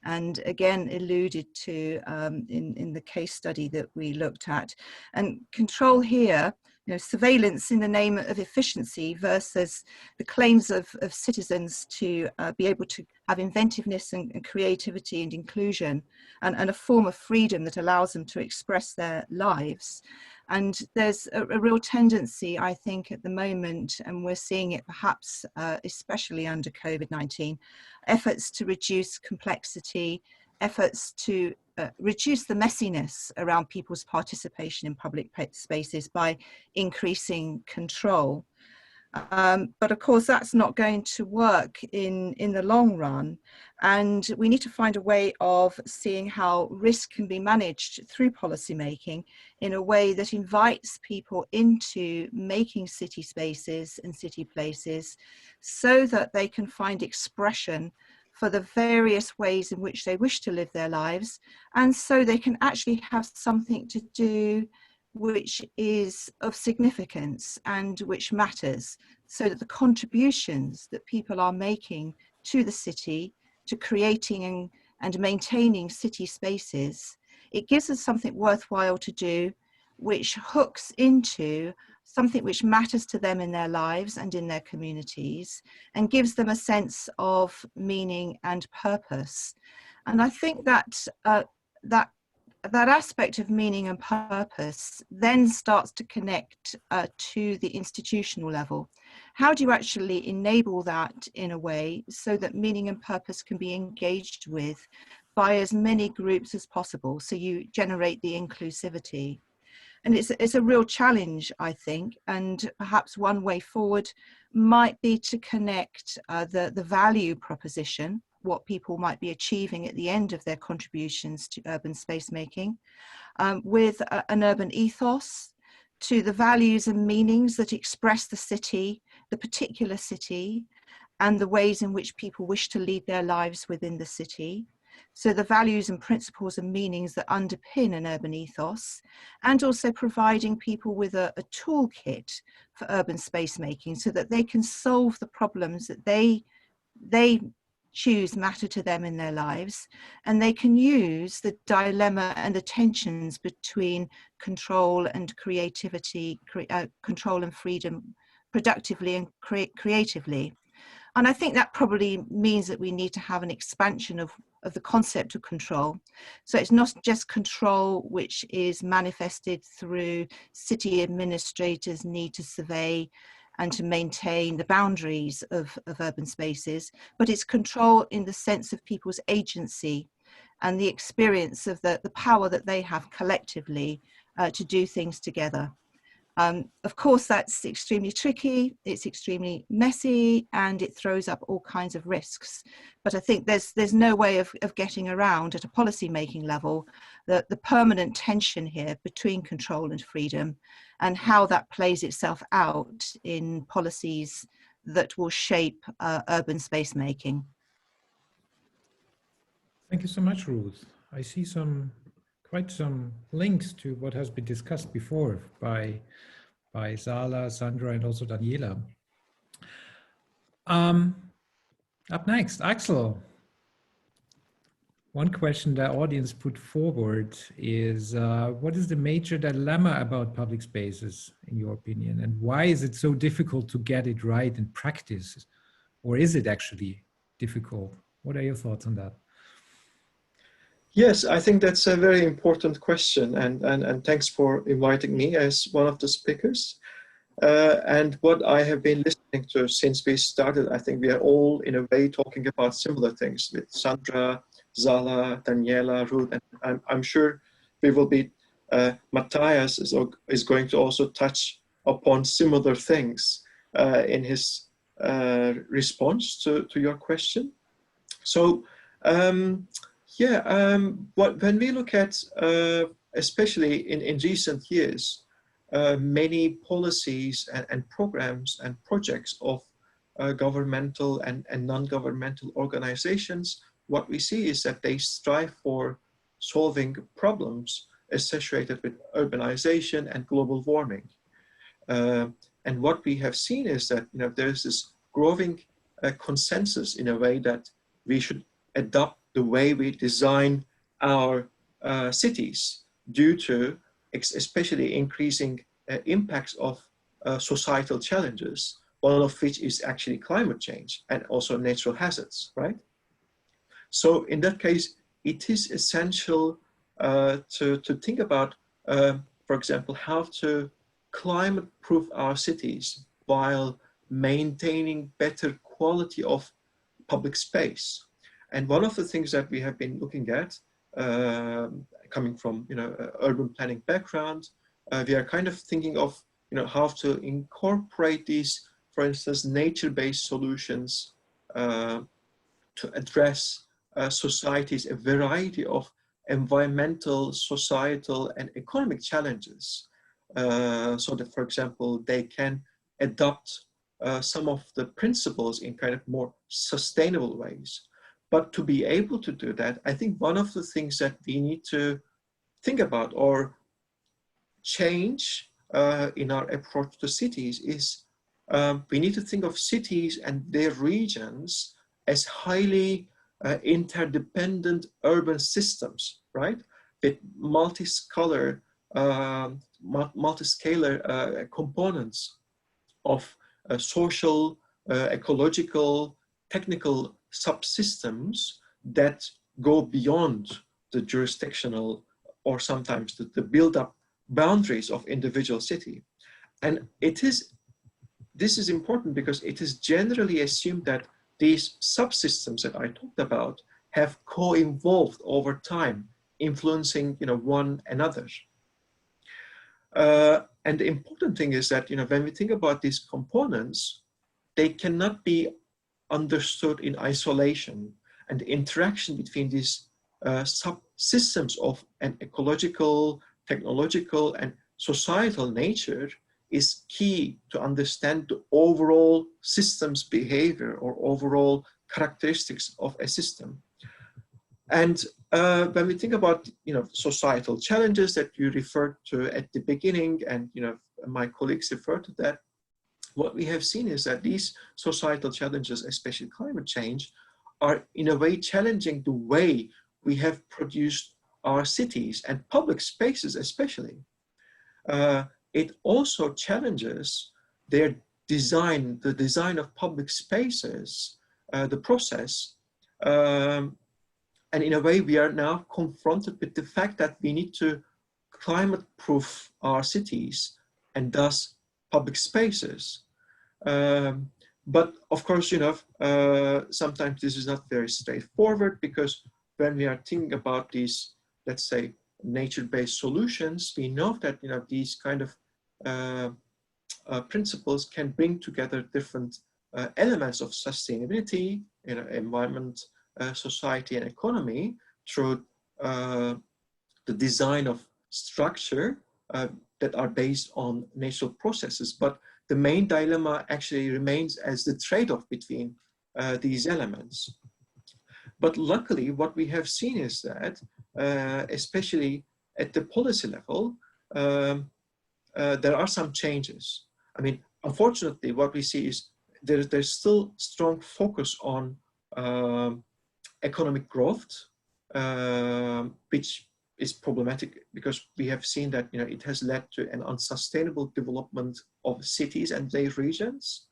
Speaker 5: and again alluded to in the case study that we looked at. And control here, you know, surveillance in the name of efficiency versus the claims of citizens to be able to have inventiveness and creativity and inclusion, and a form of freedom that allows them to express their lives. And there's a real tendency, I think, at the moment, and we're seeing it perhaps especially under COVID-19, efforts to reduce complexity, efforts to reduce the messiness around people's participation in public spaces by increasing control. But of course, that's not going to work in the long run. And we need to find a way of seeing how risk can be managed through policymaking in a way that invites people into making city spaces and city places so that they can find expression for the various ways in which they wish to live their lives, and so they can actually have something to do which is of significance and which matters, so that the contributions that people are making to the city, to creating and maintaining city spaces, it gives us something worthwhile to do, which hooks into something which matters to them in their lives and in their communities, and gives them a sense of meaning and purpose. And I think that that aspect of meaning and purpose then starts to connect to the institutional level. How do you actually enable that in a way so that meaning and purpose can be engaged with by as many groups as possible, so you generate the inclusivity? And it's a real challenge, I think, and perhaps one way forward might be to connect the value proposition, what people might be achieving at the end of their contributions to urban space making, with an urban ethos, to the values and meanings that express the city, the particular city, and the ways in which people wish to lead their lives within the city. So the values and principles and meanings that underpin an urban ethos, and also providing people with a toolkit for urban space making so that they can solve the problems that they choose matter to them in their lives, and they can use the dilemma and the tensions between control and creativity, control and freedom productively and creatively. And I think that probably means that we need to have an expansion of the concept of control. So it's not just control which is manifested through city administrators' need to survey and to maintain the boundaries of urban spaces, but it's control in the sense of people's agency and the experience of the power that they have collectively to do things together. Of course, that's extremely tricky, it's extremely messy, and it throws up all kinds of risks. But I think there's no way of getting around at a policy making level the permanent tension here between control and freedom, and how that plays itself out in policies that will shape urban space making.
Speaker 1: Thank you so much, Ruth. I see quite some links to what has been discussed before by Sala, Sandra, and also Daniela. Up next, Axel. One question the audience put forward is, what is the major dilemma about public spaces, in your opinion? And why is it so difficult to get it right in practice? Or is it actually difficult? What are your thoughts on that?
Speaker 6: Yes, I think that's a very important question, and thanks for inviting me as one of the speakers. And what I have been listening to since we started, I think we are all in a way talking about similar things with Sandra, Zala, Daniela, Ruth, and I'm sure we will be, Matthias is going to also touch upon similar things in his response to your question. So, when we look at, especially in recent years, many policies and programs and projects of governmental and non-governmental organizations, what we see is that they strive for solving problems associated with urbanization and global warming. And what we have seen is that there's this growing consensus in a way that we should adopt the way we design our cities due to especially increasing impacts of societal challenges, one of which is actually climate change and also natural hazards, right? So in that case, it is essential to think about, for example, how to climate-proof our cities while maintaining better quality of public space. And one of the things that we have been looking at, coming from urban planning background, we are kind of thinking of how to incorporate these, for instance, nature-based solutions to address societies, a variety of environmental, societal, and economic challenges, so that, for example, they can adopt some of the principles in kind of more sustainable ways. But to be able to do that, I think one of the things that we need to think about or change in our approach to cities is we need to think of cities and their regions as highly interdependent urban systems, right? With multiscalar components of social, ecological, technical subsystems that go beyond the jurisdictional or sometimes the build-up boundaries of individual city. And this is important because it is generally assumed that these subsystems that I talked about have co-evolved over time, influencing one another. And the important thing is that when we think about these components, they cannot be understood in isolation, and the interaction between these subsystems of an ecological, technological, and societal nature is key to understand the overall system's behavior or overall characteristics of a system. And when we think about societal challenges that you referred to at the beginning, and my colleagues referred to that, what we have seen is that these societal challenges, especially climate change, are in a way challenging the way we have produced our cities and public spaces especially. It also challenges their design, the design of public spaces, the process. And in a way, we are now confronted with the fact that we need to climate-proof our cities and thus public spaces. But of course, sometimes this is not very straightforward, because when we are thinking about these, let's say, nature-based solutions, we know that these kind of principles can bring together different elements of sustainability, environment, society, and economy through the design of structure that are based on natural processes. But the main dilemma actually remains as the trade-off between these elements. But luckily, what we have seen is that, especially at the policy level, there are some changes. I mean, unfortunately, what we see is there's still strong focus on economic growth, which is problematic because we have seen that it has led to an unsustainable development of cities and their regions.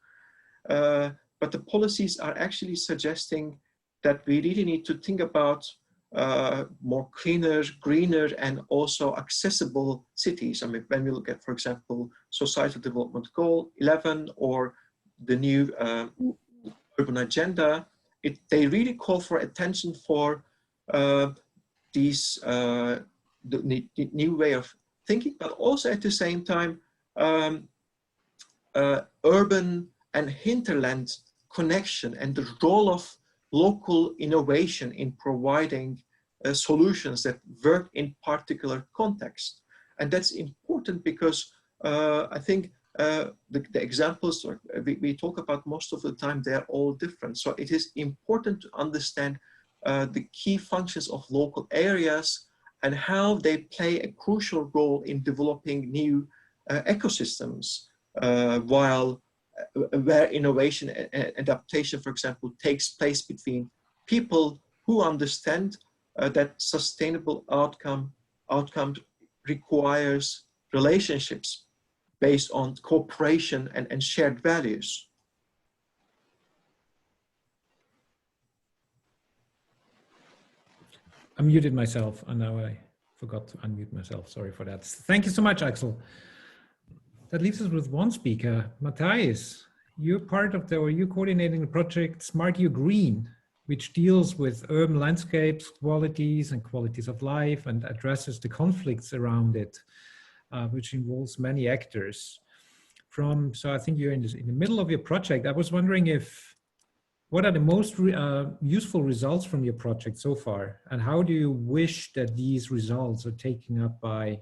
Speaker 6: But the policies are actually suggesting that we really need to think about more cleaner, greener, and also accessible cities. I mean, when we look at, for example, Societal Development Goal 11 or the new urban agenda, they really call for attention for these the new way of thinking, but also at the same time urban and hinterland connection and the role of local innovation in providing solutions that work in particular context. And that's important because I think the examples we talk about most of the time, they're all different. So it is important to understand the key functions of local areas and how they play a crucial role in developing new ecosystems, where innovation and adaptation, for example, takes place between people who understand that sustainable outcome requires relationships based on cooperation and shared values.
Speaker 1: I muted myself, and now I forgot to unmute myself. Sorry for that. Thank you so much, Axel. That leaves us with one speaker, Matthias. You're part of or you're coordinating the project Smart You Green, which deals with urban landscapes, qualities and qualities of life, and addresses the conflicts around it, which involves many actors. So I think you're in the middle of your project. I was wondering what are the most useful results from your project so far? And how do you wish that these results are taken up by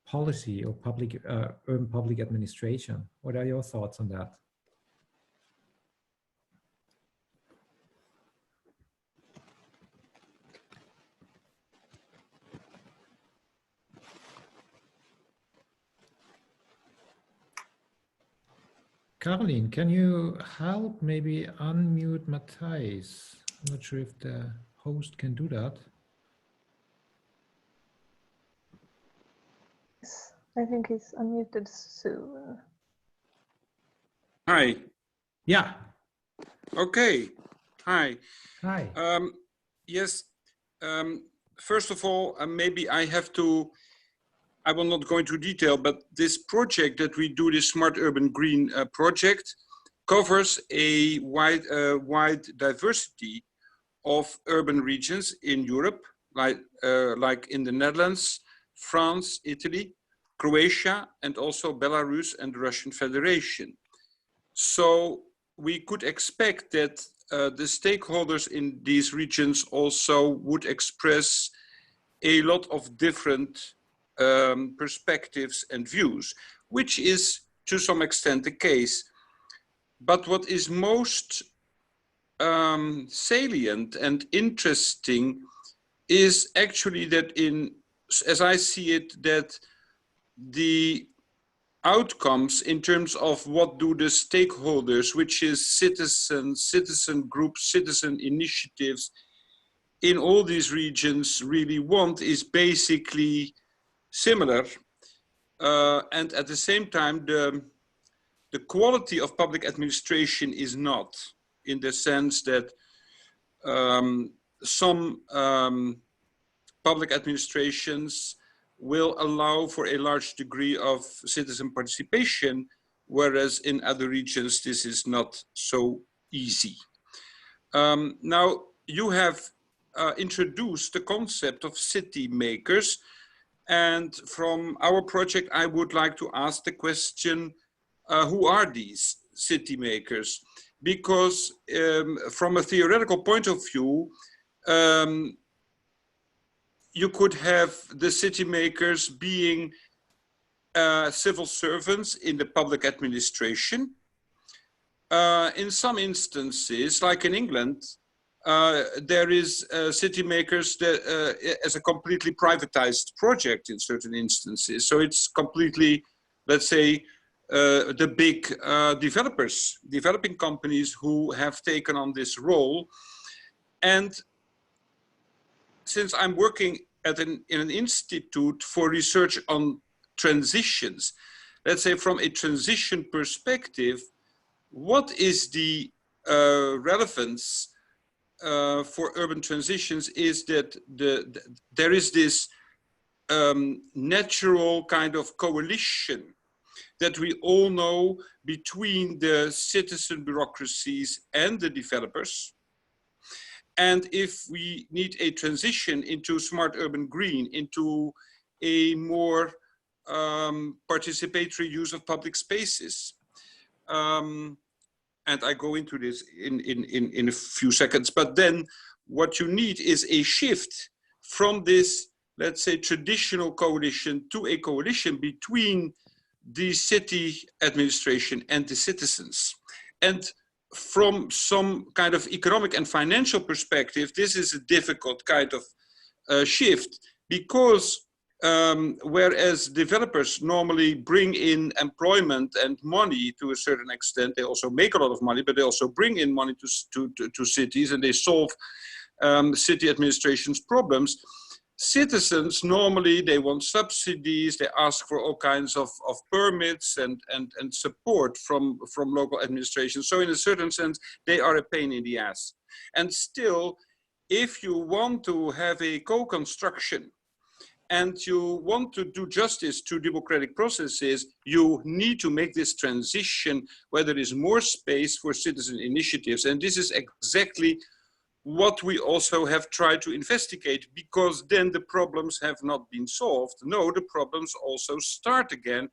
Speaker 1: policy or urban public administration? What are your thoughts on that? Caroline, can you help maybe unmute Matthias? I'm not sure if the host can do that.
Speaker 7: I think he's unmuted soon.
Speaker 8: Hi.
Speaker 1: Yeah.
Speaker 8: Okay. Hi.
Speaker 1: Hi.
Speaker 8: Yes. First of all, maybe I will not go into detail, but this project that we do, this Smart Urban Green project, covers a wide diversity of urban regions in Europe, like in the Netherlands, France, Italy, Croatia, and also Belarus and the Russian Federation. So we could expect that the stakeholders in these regions also would express a lot of different perspectives and views, which is to some extent the case. But what is most salient and interesting is actually that as I see it, that the outcomes in terms of what do the stakeholders, which is citizens, citizen groups, citizen initiatives in all these regions really want, is basically similar. And at the same time, the quality of public administration is not, in the sense that some public administrations will allow for a large degree of citizen participation, whereas in other regions this is not so easy. Now, you have introduced the concept of city makers, and from our project I would like to ask the question, who are these city makers? Because from a theoretical point of view, you could have the city makers being civil servants in the public administration. In some instances, like in England, there is city makers that, as a completely privatized project in certain instances. So it's completely, let's say, the big developing companies who have taken on this role. And since I'm working in an institute for research on transitions, let's say from a transition perspective, what is the relevance for urban transitions is that there is this natural kind of coalition that we all know between the citizen bureaucracies and the developers. And if we need a transition into smart urban green, into a more participatory use of public spaces, and I go into this in a few seconds, but then what you need is a shift from this, let's say, traditional coalition to a coalition between the city administration and the citizens. And from some kind of economic and financial perspective, this is a difficult kind of shift, because whereas developers normally bring in employment and money to a certain extent, they also make a lot of money, but they also bring in money to cities, and they solve city administration's problems. Citizens, normally they want subsidies, they ask for all kinds of permits and support from local administration. So in a certain sense, they are a pain in the ass. And still, if you want to have a co-construction and you want to do justice to democratic processes, you need to make this transition where there is more space for citizen initiatives. And this is exactly what we also have tried to investigate, because then the problems have not been solved. No, the problems also start again,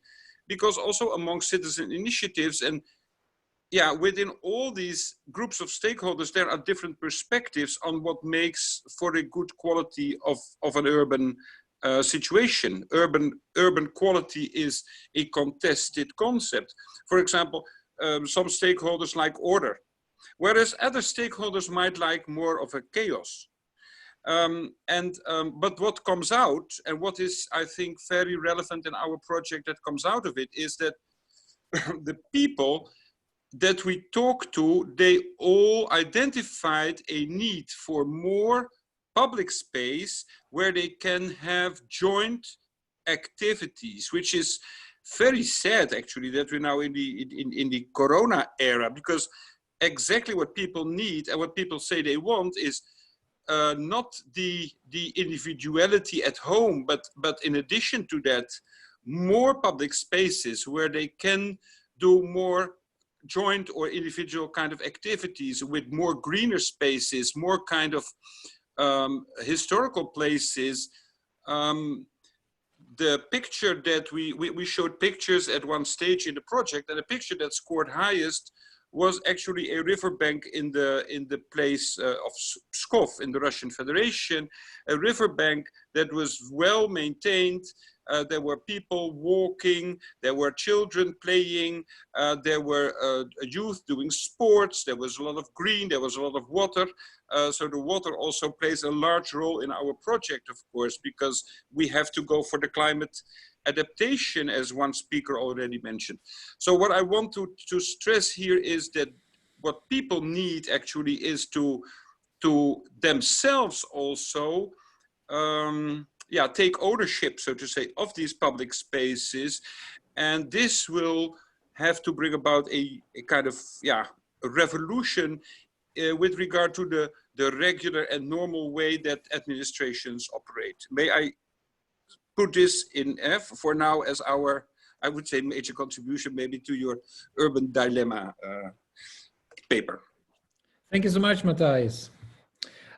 Speaker 8: because also among citizen initiatives and yeah, within all these groups of stakeholders, there are different perspectives on what makes for a good quality of an urban situation. Urban quality is a contested concept. For example, some stakeholders like order, whereas other stakeholders might like more of a chaos. But what comes out, and what is, I think, very relevant in our project that comes out of it, is that the people that we talk to, they all identified a need for more public space where they can have joint activities, which is very sad actually that we're now in the Corona era, because exactly what people need and what people say they want is not the individuality at home, but in addition to that, more public spaces where they can do more joint or individual kind of activities with more greener spaces, more kind of historical places. The picture that we showed pictures at one stage in the project, and the picture that scored highest was actually a riverbank in the place of Pskov in the Russian Federation, a riverbank that was well maintained. There were people walking, there were children playing, there were youth doing sports, there was a lot of green, there was a lot of water. So the water also plays a large role in our project, of course, because we have to go for the climate adaptation, as one speaker already mentioned. So what I want to stress here is that what people need actually is to themselves also take ownership, so to say, of these public spaces. And this will have to bring about a kind of a revolution with regard to the regular and normal way that administrations operate. May I put this in F for now as our, I would say, major contribution maybe to your urban dilemma paper.
Speaker 1: Thank you so much, Matthias.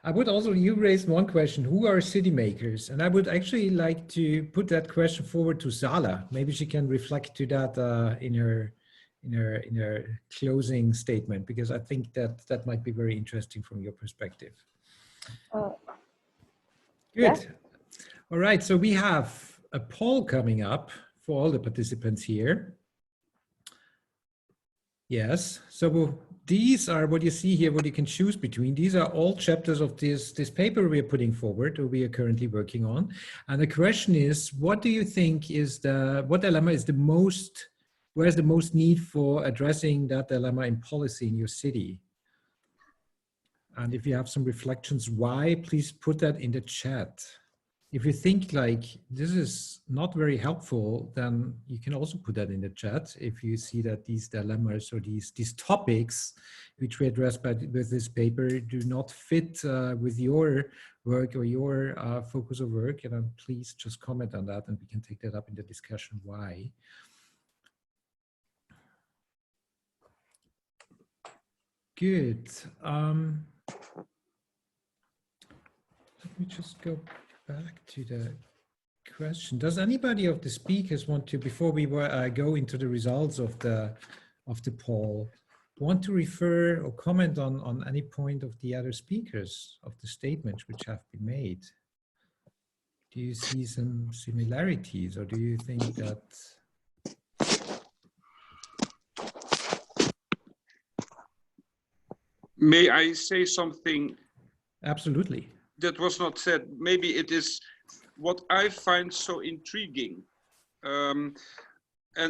Speaker 1: I would also, you raised one question, who are city makers? And I would actually like to put that question forward to Sala. Maybe she can reflect to that in her closing statement, because I think that might be very interesting from your perspective. Good.
Speaker 2: Yeah.
Speaker 1: All right, so we have a poll coming up for all the participants here. Yes, so these are what you see here, what you can choose between. These are all chapters of this paper we are putting forward, or we are currently working on. And the question is, what do you think is what dilemma is the most, where's the most need for addressing that dilemma in policy in your city? And if you have some reflections why, please put that in the chat. If you think like this is not very helpful, then you can also put that in the chat. If you see that these dilemmas or these topics which we address with this paper do not fit with your work or your focus of work, and then please just comment on that and we can take that up in the discussion why. Good. Let me just go back to the question. Does anybody of the speakers want to, before we go into the results of the poll, want to refer or comment on any point of the other speakers of the statements which have been made? Do you see some similarities, or do you think that?
Speaker 8: May I say something?
Speaker 1: Absolutely. That
Speaker 8: was not said. Maybe it is what I find so intriguing. And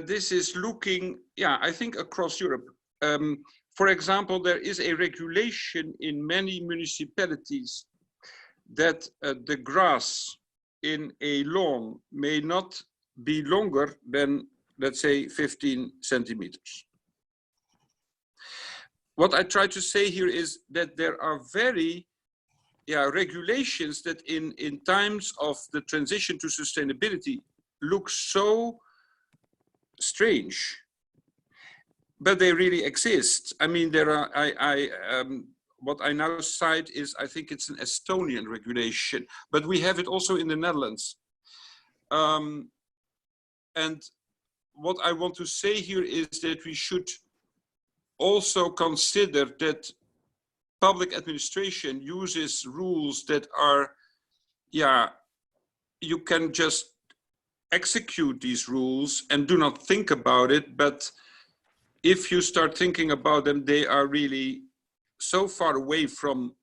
Speaker 8: this is looking, I think across Europe. For example, there is a regulation in many municipalities that the grass in a lawn may not be longer than, let's say, 15 centimeters. What I try to say here is that there are very regulations that in times of the transition to sustainability look so strange, but they really exist. I mean, there are, what I now cite is, I think it's an Estonian regulation, but we have it also in the Netherlands. And what I want to say here is that we should also consider that public administration uses rules that are, you can just execute these rules and do not think about it, but if you start thinking about them, they are really so far away from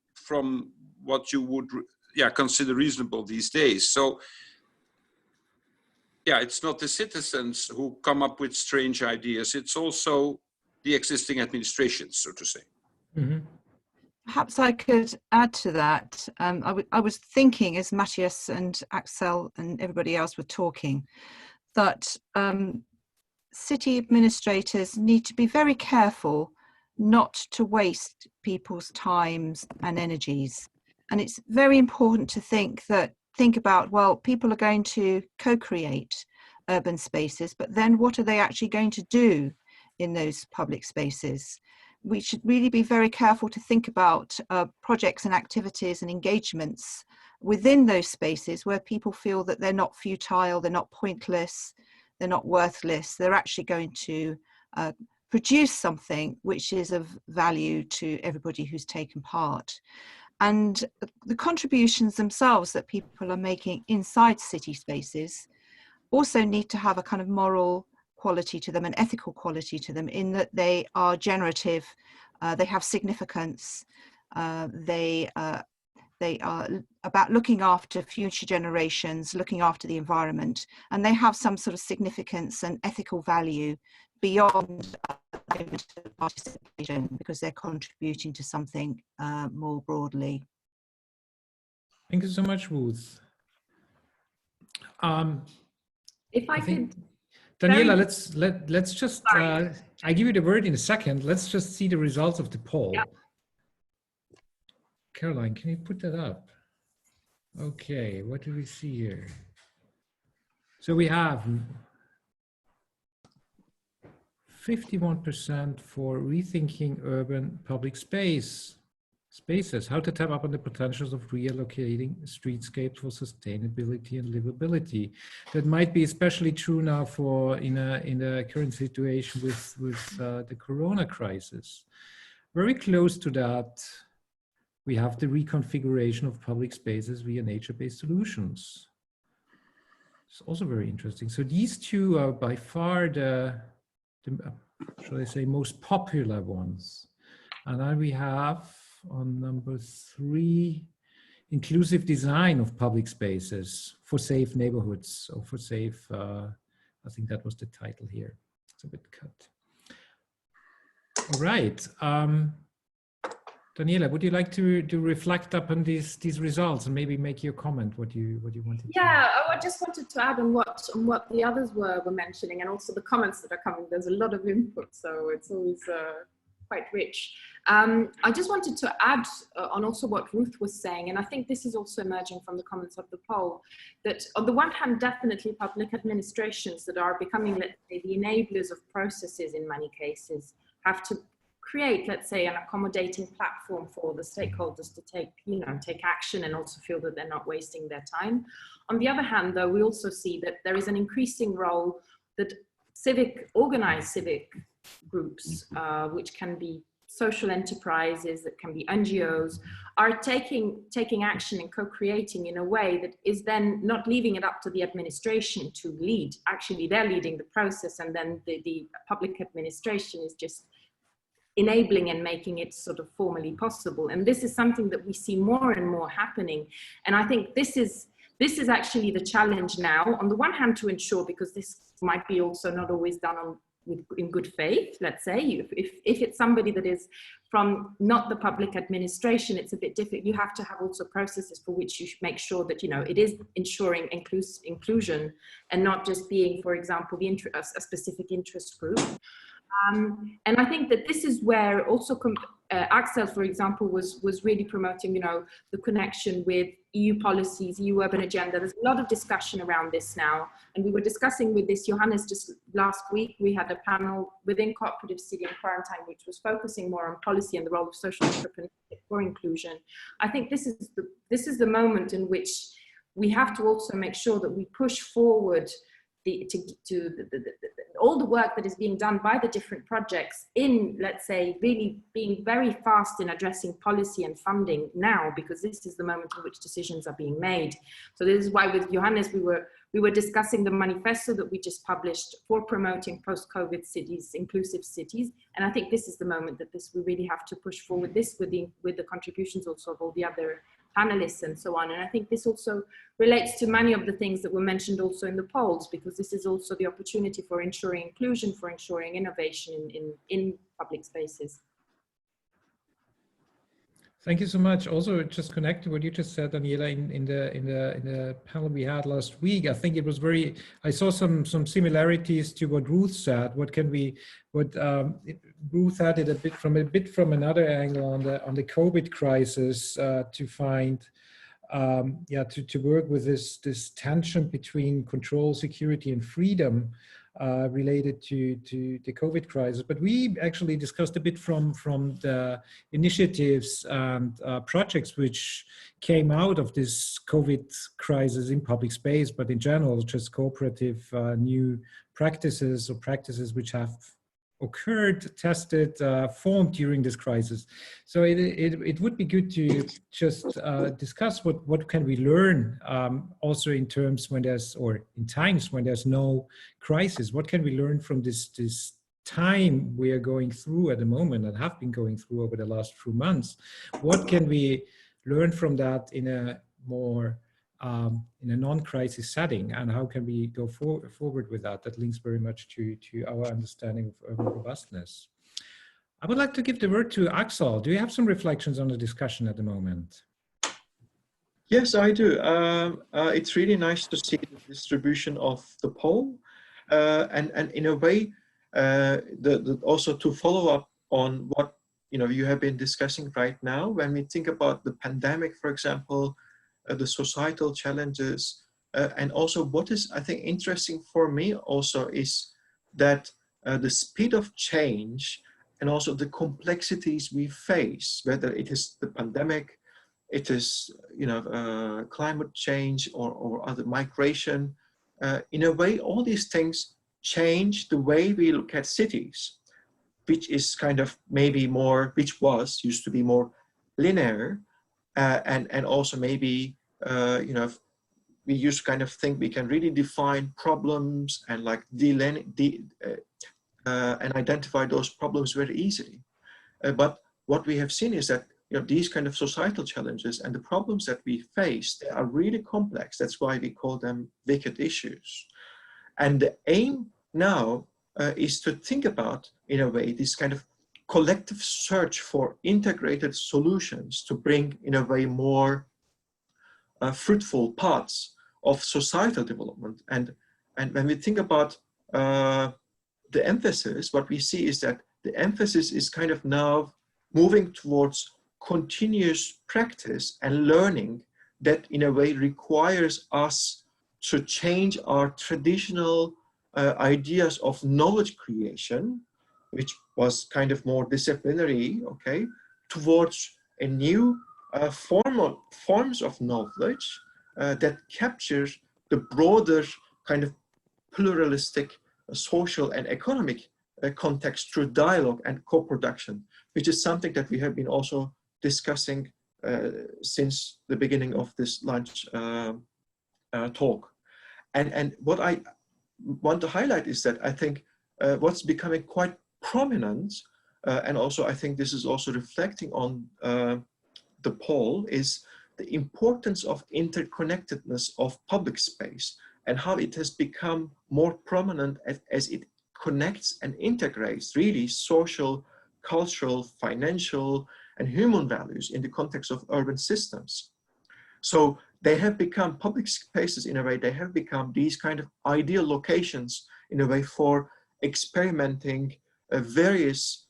Speaker 8: what you would consider reasonable these days. So it's not the citizens who come up with strange ideas, it's also the existing administrations, so to say.
Speaker 1: Mm-hmm.
Speaker 5: Perhaps I could add to that. I was thinking as Matthias and Axel and everybody else were talking that city administrators need to be very careful not to waste people's times and energies. And it's very important to think about, well, people are going to co-create urban spaces, but then what are they actually going to do in those public spaces? We should really be very careful to think about projects and activities and engagements within those spaces where people feel that they're not futile, they're not pointless, they're not worthless. They're actually going to produce something which is of value to everybody who's taken part. And the contributions themselves that people are making inside city spaces also need to have a kind of moral quality to them, an ethical quality to them, in that they are generative, they have significance, they are about looking after future generations, looking after the environment, and they have some sort of significance and ethical value beyond participation, because they're contributing to something more broadly.
Speaker 1: Thank you so much, Ruth.
Speaker 4: If I could,
Speaker 1: Daniela, let's just, I give you the word in a second. Let's just see the results of the poll.
Speaker 4: Yep.
Speaker 1: Caroline, can you put that up? Okay, what do we see here? So we have 51% for rethinking urban public spaces, how to tap up on the potentials of reallocating streetscapes for sustainability and livability. That might be especially true now for in the current situation with the Corona crisis. Very close to that, we have the reconfiguration of public spaces via nature-based solutions. It's also very interesting. So these two are by far the shall I say, most popular ones. And then we have on number 3, inclusive design of public spaces for safe neighborhoods, or for safe, I think that was the title here. It's a bit cut. All right. Daniela, would you like to reflect upon these results and maybe make your comment, what you wanted to?
Speaker 4: Yeah, I just wanted to add on what the others were mentioning, and also the comments that are coming. There's a lot of input, so it's always quite rich. I just wanted to add on also what Ruth was saying, and I think this is also emerging from the comments of the poll, that on the one hand, definitely public administrations that are becoming, let's say, the enablers of processes in many cases have to create, let's say, an accommodating platform for the stakeholders to take action and also feel that they're not wasting their time. On the other hand, though, we also see that there is an increasing role that organized civic groups, which can be social enterprises, that can be NGOs, are taking action and co-creating in a way that is then not leaving it up to the administration to lead. Actually, they're leading the process, and then the public administration is just enabling and making it sort of formally possible. And this is something that we see more and more happening. And I think this is actually the challenge now, on the one hand, to ensure, because this might be also not always done in good faith, let's say. If it's somebody that is from not the public administration, it's a bit difficult. You have to have also processes for which you should make sure that, you know, it is ensuring inclusion and not just being, for example, a specific interest group. And I think that this is where also Axel, for example, was really promoting, you know, the connection with EU policies, EU urban agenda. There's a lot of discussion around this now. And we were discussing with this, Johannes, just last week, we had a panel within Cooperative City and Quarantine, which was focusing more on policy and the role of social entrepreneurship for inclusion. I think this is the moment in which we have to also make sure that we push forward all the work that is being done by the different projects in, let's say, really being very fast in addressing policy and funding now, because this is the moment in which decisions are being made. So this is why with Johannes, we were discussing the manifesto that we just published for promoting post-COVID cities, inclusive cities. And I think this is the moment that we really have to push forward this with the contributions also of all the other panelists and so on. And I think this also relates to many of the things that were mentioned also in the polls, because this is also the opportunity for ensuring inclusion, for ensuring innovation in public spaces.
Speaker 1: Thank you so much. Also, just connect to what you just said, Daniela, in the panel we had last week. I think it was I saw some similarities to what Ruth said. Ruth added a bit from another angle on the COVID crisis to find, to work with this tension between control, security, and freedom related to the COVID crisis. But we actually discussed a bit from the initiatives and projects which came out of this COVID crisis in public space, but in general, just cooperative new practices or practices which have occurred, tested, formed during this crisis. So it would be good to just discuss what can we learn also in times when there's no crisis. What can we learn from this time we are going through at the moment and have been going through over the last few months? What can we learn from that in a more in a non-crisis setting, and how can we go forward with that? That links very much to our understanding of urban robustness. I would like to give the word to Axel. Do you have some reflections on the discussion at the moment?
Speaker 6: Yes, I do. It's really nice to see the distribution of the poll, and in a way, also to follow up on what you have been discussing right now. When we think about the pandemic, for example, the societal challenges, and also what is, I think, interesting for me also is that the speed of change and also the complexities we face, whether it is the pandemic, it is climate change or other migration, in a way, all these things change the way we look at cities, which is kind of maybe more, used to be more linear. And also maybe, we used to kind of think we can really define problems and like and identify those problems very easily. But what we have seen is that these kind of societal challenges and the problems that we face, they are really complex. That's why we call them wicked issues. And the aim now is to think about, in a way, this kind of collective search for integrated solutions to bring, in a way, more fruitful paths of societal development. And when we think about the emphasis, what we see is that the emphasis is kind of now moving towards continuous practice and learning that, in a way, requires us to change our traditional ideas of knowledge creation, which was kind of more disciplinary, okay, towards a new forms of knowledge that captures the broader kind of pluralistic social and economic context through dialogue and co-production, which is something that we have been also discussing since the beginning of this lunch talk. And what I want to highlight is that I think what's becoming quite prominent, and also I think this is also reflecting on the poll, is the importance of interconnectedness of public space and how it has become more prominent as it connects and integrates really social, cultural, financial, and human values in the context of urban systems. So they have become public spaces in a way, they have become these kind of ideal locations in a way for experimenting various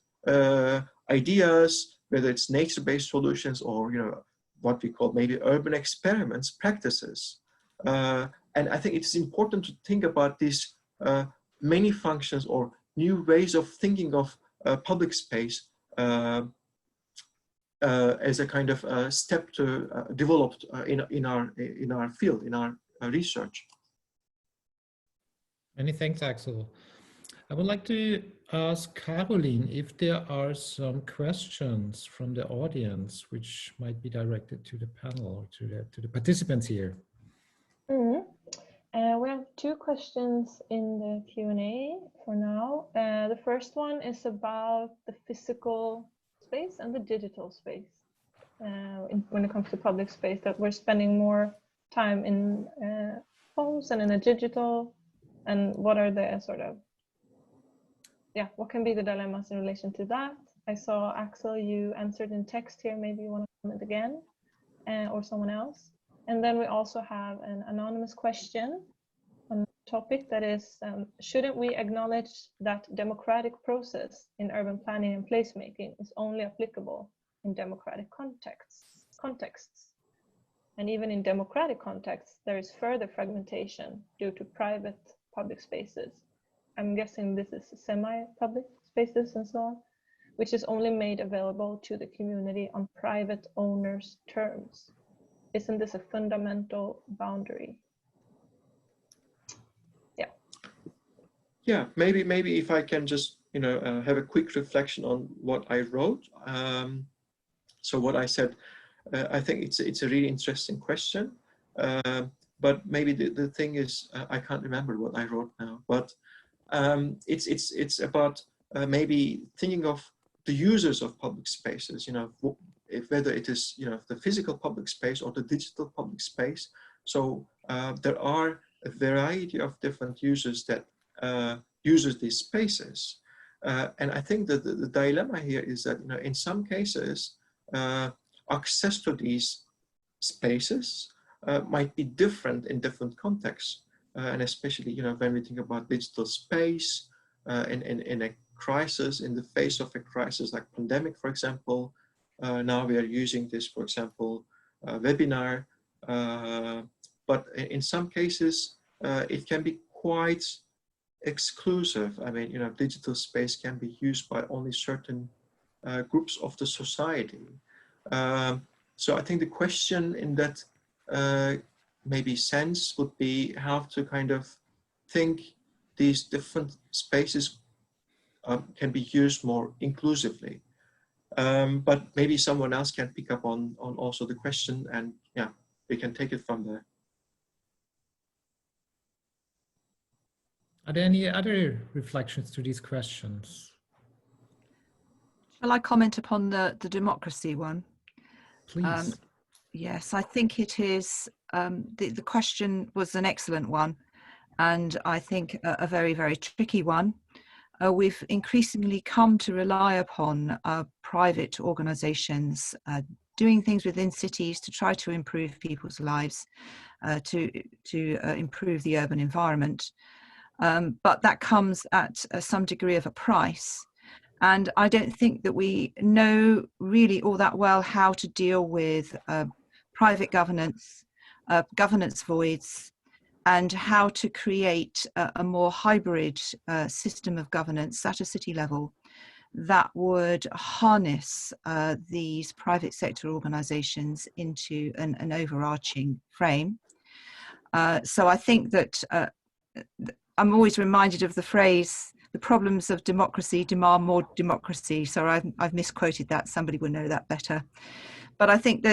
Speaker 6: ideas, whether it's nature-based solutions or, you know, what we call maybe urban experiments, practices. And I think it's important to think about these many functions or new ways of thinking of public space as a kind of step to developed in our field, in our research.
Speaker 1: Many thanks, Axel. I would like to ask Caroline if there are some questions from the audience which might be directed to the panel or to the participants here.
Speaker 7: We have two questions in the Q&A for now. The first one is about the physical space and the digital space. When it comes to public space, that we're spending more time in phones and in a digital, and what are the sort of, what can be the dilemmas in relation to that? I saw, Axel, you answered in text here, maybe you want to comment again, or someone else. And then we also have an anonymous question on the topic that is, shouldn't we acknowledge that democratic process in urban planning and placemaking is only applicable in democratic contexts? And even in democratic contexts, there is further fragmentation due to private public spaces. I'm guessing this is semi-public spaces and so on, which is only made available to the community on private owners' terms. Isn't this a fundamental boundary?
Speaker 6: Yeah, maybe if I can just, you know, have a quick reflection on what I wrote. So what I said, I think it's a really interesting question, but maybe the thing is, I can't remember what I wrote now, but it's about maybe thinking of the users of public spaces, you know, whether it is, you know, the physical public space or the digital public space. So there are a variety of different users that uses these spaces. And I think that the dilemma here is that, you know, in some cases, access to these spaces might be different in different contexts. And especially, you know, when we think about digital space in a crisis, in the face of a crisis like pandemic, for example, now we are using this, for example, webinar. But in some cases, it can be quite exclusive. I mean, you know, digital space can be used by only certain groups of the society. So I think the question in that maybe sense would be how to kind of think these different spaces can be used more inclusively. But maybe someone else can pick up on also the question, and yeah, we can take it from there.
Speaker 1: Are there any other reflections to these questions?
Speaker 5: Shall I comment upon the democracy one?
Speaker 1: Please.
Speaker 5: Yes, I think it is, the question was an excellent one, and I think a very, very tricky one. We've increasingly come to rely upon private organisations doing things within cities to try to improve people's lives, to improve the urban environment. But that comes at some degree of a price. And I don't think that we know really all that well how to deal with private governance, governance voids, and how to create a more hybrid system of governance at a city level that would harness these private sector organisations into an overarching frame. So I think that I'm always reminded of the phrase, the problems of democracy demand more democracy. So I've misquoted that, somebody will know that better. But I think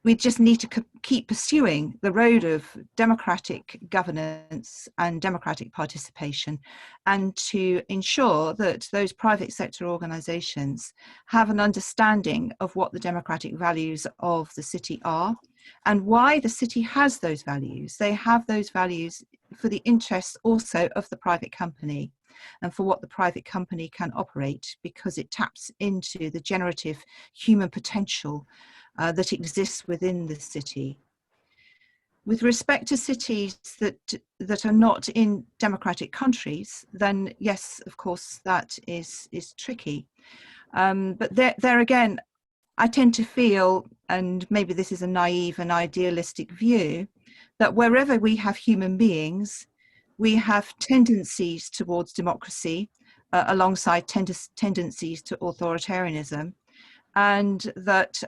Speaker 5: we just need to keep pursuing the road of democratic governance and democratic participation, and to ensure that those private sector organisations have an understanding of what the democratic values of the city are and why the city has those values. They have those values for the interests also of the private company. and for what the private company can operate, because it taps into the generative human potential that exists within the city. With respect to cities that are not in democratic countries, then yes, of course, that is tricky. But there again, I tend to feel, and maybe this is a naive and idealistic view, that wherever we have human beings, we have tendencies towards democracy alongside tendencies to authoritarianism, and that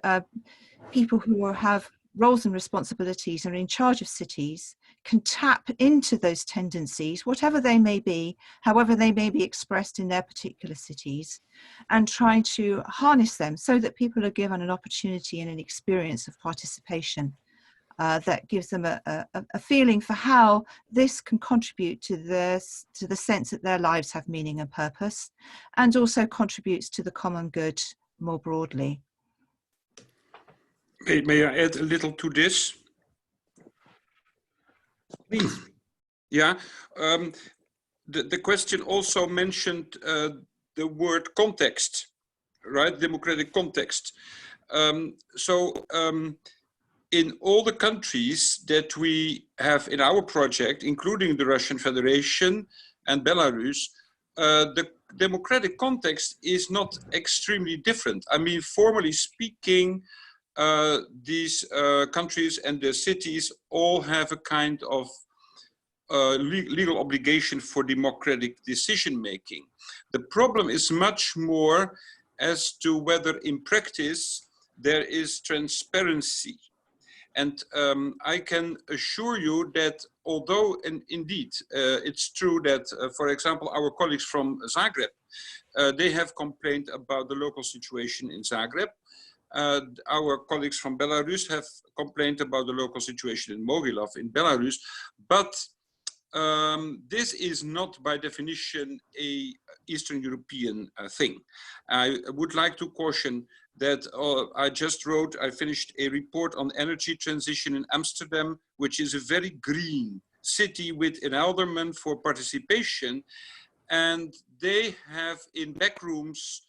Speaker 5: people who have roles and responsibilities and are in charge of cities can tap into those tendencies, whatever they may be, however they may be expressed in their particular cities, and try to harness them so that people are given an opportunity and an experience of participation that gives them a feeling for how this can contribute to the sense that their lives have meaning and purpose, and also contributes to the common good more broadly.
Speaker 8: May I add a little to this?
Speaker 1: Please.
Speaker 8: Yeah. The question also mentioned the word context, right? Democratic context. In all the countries that we have in our project, including the Russian Federation and Belarus, the democratic context is not extremely different. I mean, formally speaking, these countries and the cities all have a kind of legal obligation for democratic decision making. The problem is much more as to whether in practice there is transparency. And I can assure you that although, and indeed, it's true that, for example, our colleagues from Zagreb, they have complained about the local situation in Zagreb. Our colleagues from Belarus have complained about the local situation in Mogilov in Belarus, but this is not by definition a Eastern European thing. I would like to caution that I finished a report on energy transition in Amsterdam, which is a very green city with an alderman for participation. And they have in back rooms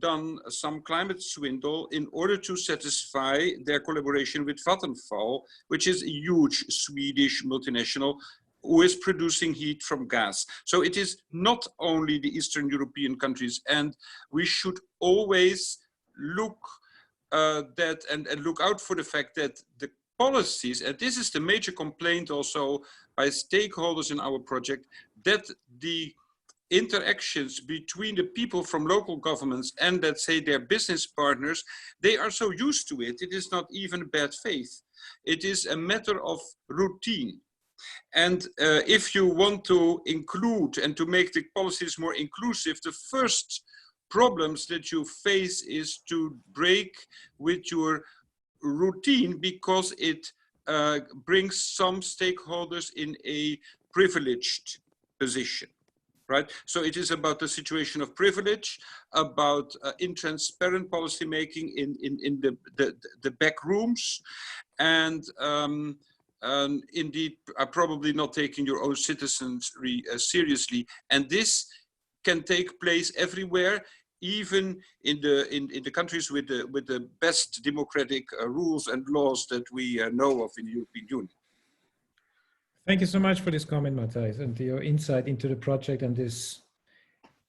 Speaker 8: done some climate swindle in order to satisfy their collaboration with Vattenfall, which is a huge Swedish multinational who is producing heat from gas. So it is not only the Eastern European countries, and we should always look look out for the fact that the policies, and this is the major complaint also by stakeholders in our project, that the interactions between the people from local governments and, let's say, their business partners, they are so used to it. It is not even bad faith. It is a matter of routine. And if you want to include and to make the policies more inclusive, the first problems that you face is to break with your routine, because it brings some stakeholders in a privileged position. Right? So it is about the situation of privilege, about intransparent policy making in the back rooms, and indeed are probably not taking your own citizens seriously. And this can take place everywhere, even in the countries with the best democratic rules and laws that we know of in the European Union.
Speaker 1: Thank you so much for this comment, Matthijs, and your insight into the project, and this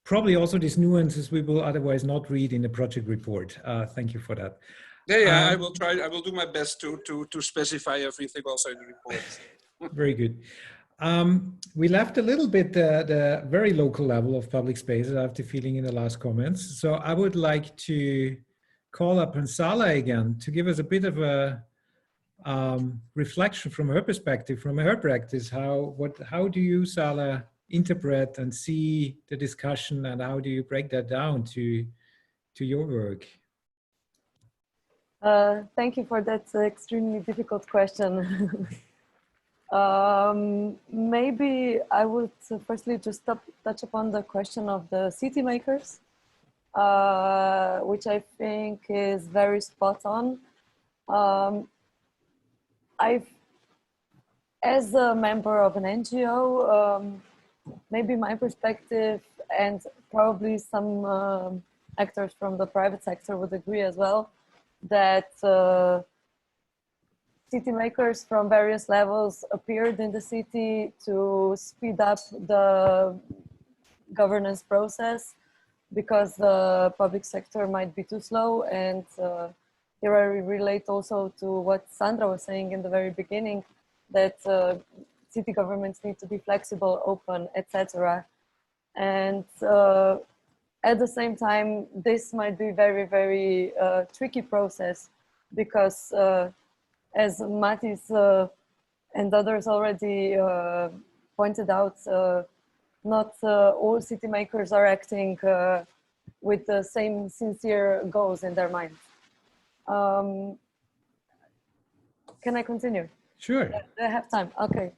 Speaker 1: probably also these nuances we will otherwise not read in the project report. Thank you for that.
Speaker 8: Yeah, I will try. I will do my best to specify everything also in the report.
Speaker 1: Very good. We left a little bit the very local level of public spaces, I have the feeling, in the last comments. So I would like to call upon Sala again to give us a bit of a reflection from her perspective, from her practice. How do you, Sala, interpret and see the discussion, and how do you break that down to your work?
Speaker 2: Thank you for that extremely difficult question. Maybe I would firstly just touch upon the question of the city makers, which I think is very spot on. As a member of an NGO, maybe my perspective, and probably some actors from the private sector would agree as well, that city makers from various levels appeared in the city to speed up the governance process because the public sector might be too slow. And here I relate also to what Sandra was saying in the very beginning, that city governments need to be flexible, open, etc. And at the same time, this might be very, very tricky process because as Matis and others already pointed out, not all city makers are acting with the same sincere goals in their minds. Can I continue?
Speaker 1: Sure.
Speaker 2: I have time, okay.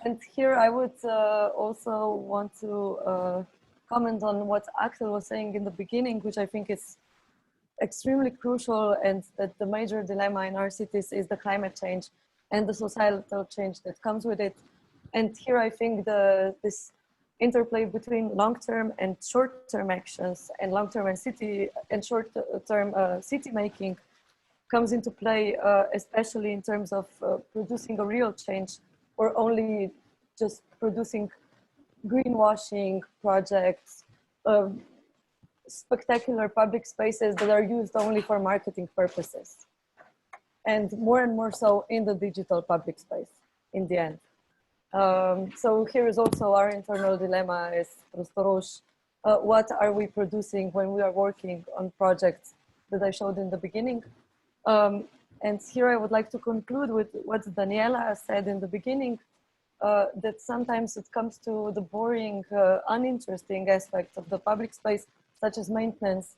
Speaker 2: And here I would also want to comment on what Axel was saying in the beginning, which I think is extremely crucial, and that the major dilemma in our cities is the climate change and the societal change that comes with it. And here I think this interplay between long-term and short-term actions, and long-term and short-term city making comes into play, especially in terms of producing a real change, or only just producing greenwashing projects, spectacular public spaces that are used only for marketing purposes. And more so in the digital public space in the end. So here is also our internal dilemma as Prostoros. What are we producing when we are working on projects that I showed in the beginning? And here I would like to conclude with what Daniela said in the beginning, that sometimes it comes to the boring, uninteresting aspects of the public space, such as maintenance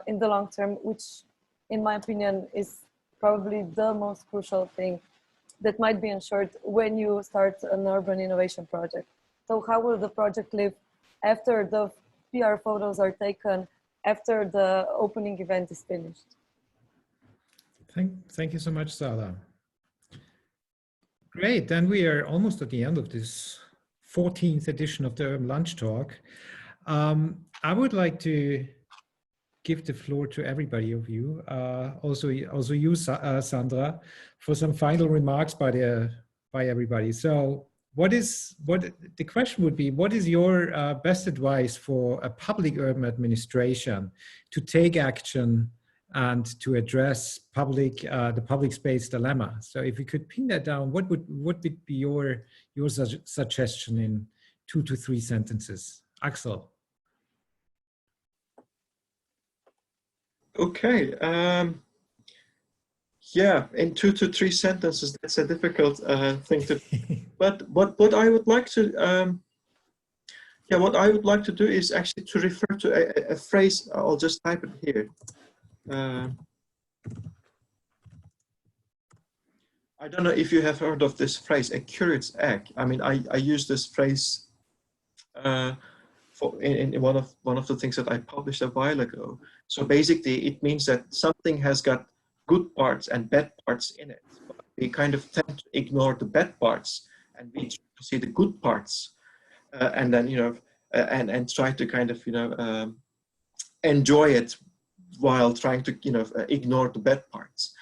Speaker 2: in the long term, which in my opinion is probably the most crucial thing that might be ensured when you start an urban innovation project. So how will the project live after the PR photos are taken, after the opening event is finished?
Speaker 1: Thank you so much, Sara. Great, then we are almost at the end of this 14th edition of the Urban Lunch Talk. I would like to give the floor to everybody of you, also you, Sandra, for some final remarks by everybody. So the question would be, what is your best advice for a public urban administration to take action and to address the public space dilemma? So if you could pin that down, what would be your suggestion in 2 to 3 sentences? Axel.
Speaker 6: Okay. Yeah, in 2 to 3 sentences, that's a difficult thing to. But what I would like to, what I would like to do is actually to refer to a phrase. I'll just type it here. I don't know if you have heard of this phrase, a curate's egg. I mean, I use this phrase in one of the things that I published a while ago. So basically, it means that something has got good parts and bad parts in it. But we kind of tend to ignore the bad parts, and we try to see the good parts, and then and try to kind of enjoy it while trying to ignore the bad parts.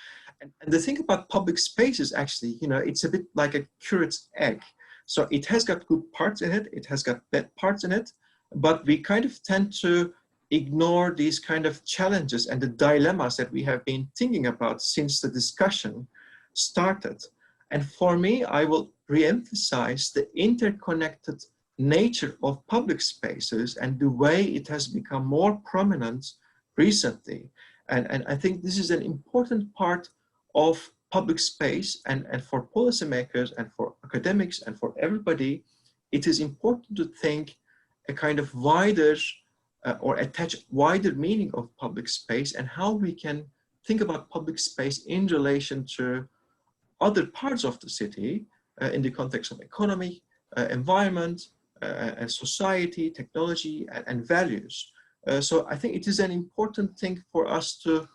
Speaker 6: And the thing about public spaces, actually, it's a bit like a curate's egg. So it has got good parts in it, it has got bad parts in it, but we kind of tend to ignore these kind of challenges and the dilemmas that we have been thinking about since the discussion started. And for me, I will re-emphasize the interconnected nature of public spaces and the way it has become more prominent recently. And I think this is an important part of public space, and for policymakers and for academics and for everybody, it is important to think a kind of wider or attach wider meaning of public space and how we can think about public space in relation to other parts of the city in the context of economy, environment, and society, technology, and values. So I think it is an important thing for us to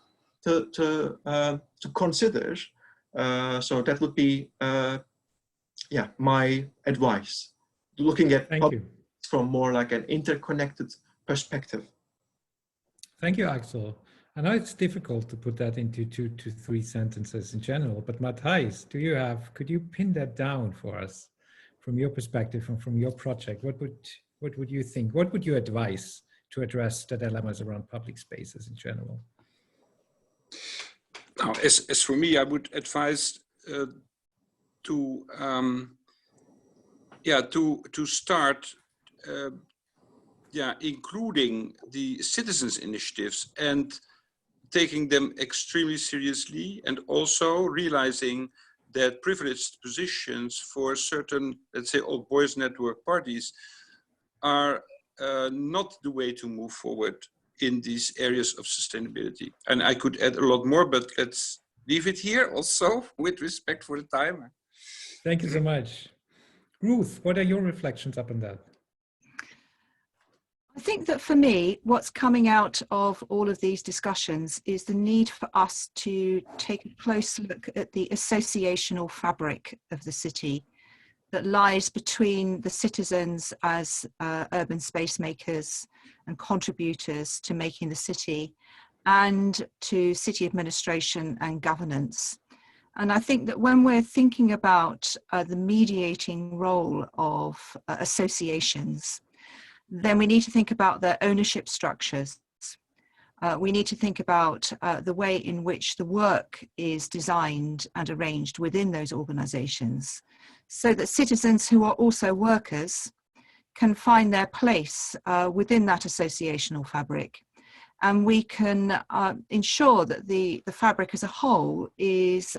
Speaker 6: consider. So that would be, my advice. looking at
Speaker 1: Thank you.
Speaker 6: from more like an interconnected perspective.
Speaker 1: Thank you, Axel. I know it's difficult to put that into 2 to 3 sentences in general, but Matthijs, could you pin that down for us from your perspective and from your project? What would you think? What would you advise to address the dilemmas around public spaces in general?
Speaker 8: Now, as for me, I would advise to start including the citizens' initiatives and taking them extremely seriously, and also realizing that privileged positions for certain, let's say, old boys network parties are not the way to move forward in these areas of sustainability. And I could add a lot more, but let's leave it here also with respect for the time.
Speaker 1: Thank you so much. Ruth, what are your reflections up on that?
Speaker 5: I think that for me, what's coming out of all of these discussions is the need for us to take a close look at the associational fabric of the city that lies between the citizens as urban space makers and contributors to making the city, and to city administration and governance. And I think that when we're thinking about the mediating role of associations, then we need to think about their ownership structures. We need to think about the way in which the work is designed and arranged within those organizations, so that citizens who are also workers can find their place within that associational fabric. And we can ensure that the fabric as a whole is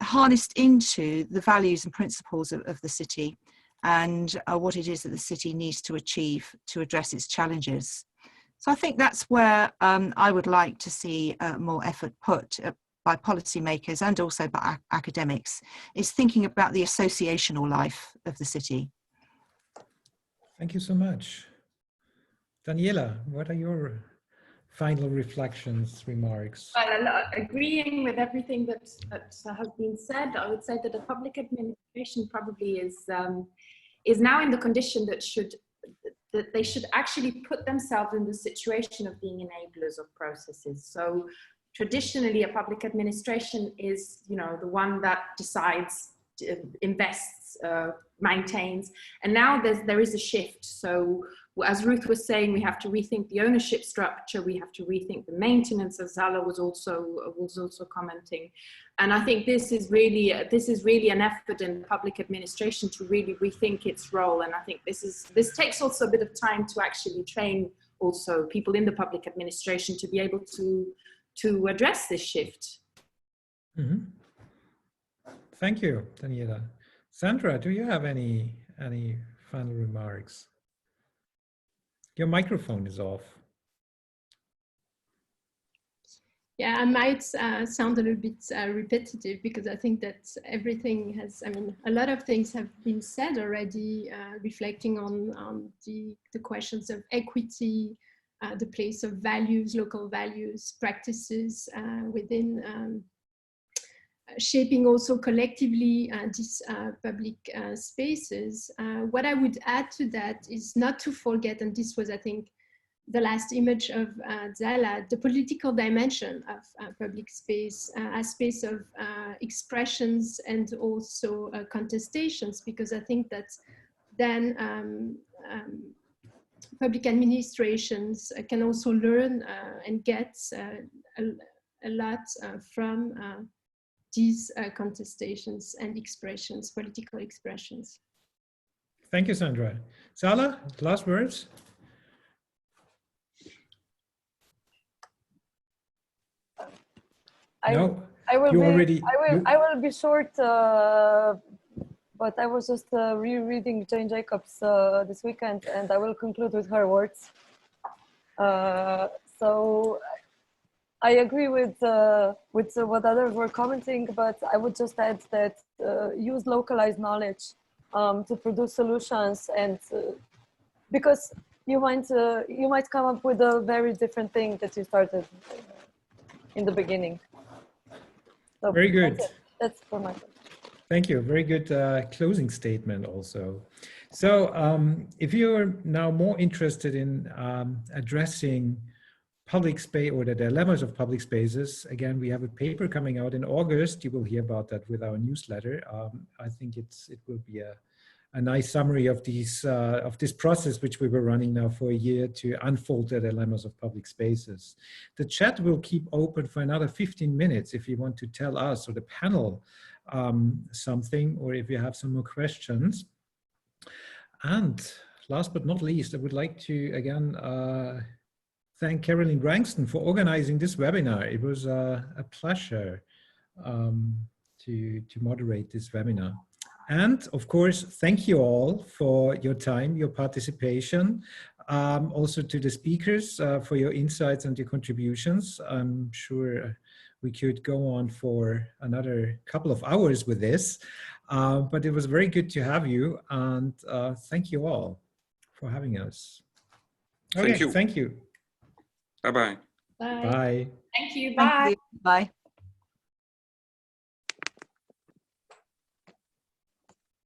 Speaker 5: harnessed into the values and principles of the city, and what it is that the city needs to achieve to address its challenges. So I think that's where I would like to see more effort put by policymakers and also by academics, is thinking about the associational life of the city.
Speaker 1: Thank you so much. Daniela, what are your final reflections, remarks?
Speaker 4: Well, agreeing with everything that has been said, I would say that the public administration probably is now in the condition that they should actually put themselves in the situation of being enablers of processes. So traditionally, a public administration is, the one that decides, invests, maintains, and now there is a shift. So as Ruth was saying, we have to rethink the ownership structure, we have to rethink the maintenance, as Zala was also commenting. And I think this is really an effort in public administration to really rethink its role. And I think this takes also a bit of time to actually train also people in the public administration to be able to address this shift.
Speaker 1: Mm-hmm. Thank you, Daniela. Sandra, do you have any final remarks? Your microphone is off.
Speaker 3: Yeah, I might sound a little bit repetitive, because I think that everything has, a lot of things have been said already, reflecting on the questions of equity, the place of values, local values, practices within shaping also collectively these public spaces. What I would add to that is not to forget, and this was, I think, the last image of Zala, the political dimension of public space, a space of expressions and also contestations, because I think that then public administrations can also learn and get a lot from these contestations and expressions, political expressions.
Speaker 1: Thank you, Sandra. Zala, last words?
Speaker 2: I will be short, but I was just rereading Jane Jacobs this weekend, and I will conclude with her words. So I agree with what others were commenting, but I would just add that use localized knowledge to produce solutions, and because you might come up with a very different thing that you started in the beginning. So
Speaker 1: very good.
Speaker 2: That's for my part.
Speaker 1: Thank you. Very good closing statement also. So if you're now more interested in addressing public space or the dilemmas of public spaces, again, we have a paper coming out in August. You will hear about that with our newsletter. I think it will be a nice summary of these of this process, which we were running now for a year to unfold the dilemmas of public spaces. The chat will keep open for another 15 minutes if you want to tell us or the panel something, or if you have some more questions. And last but not least, I would like to again thank Caroline Rankston for organizing this webinar. It was a pleasure to moderate this webinar. And of course, thank you all for your time, your participation. Also to the speakers for your insights and your contributions. I'm sure we could go on for another couple of hours with this, but it was very good to have you, and thank you all for having us. Okay,
Speaker 8: Thank you.
Speaker 1: Thank you.
Speaker 8: Bye-bye.
Speaker 3: Bye.
Speaker 1: Bye.
Speaker 4: Thank you.
Speaker 5: Thank
Speaker 4: Bye.
Speaker 5: you. Bye.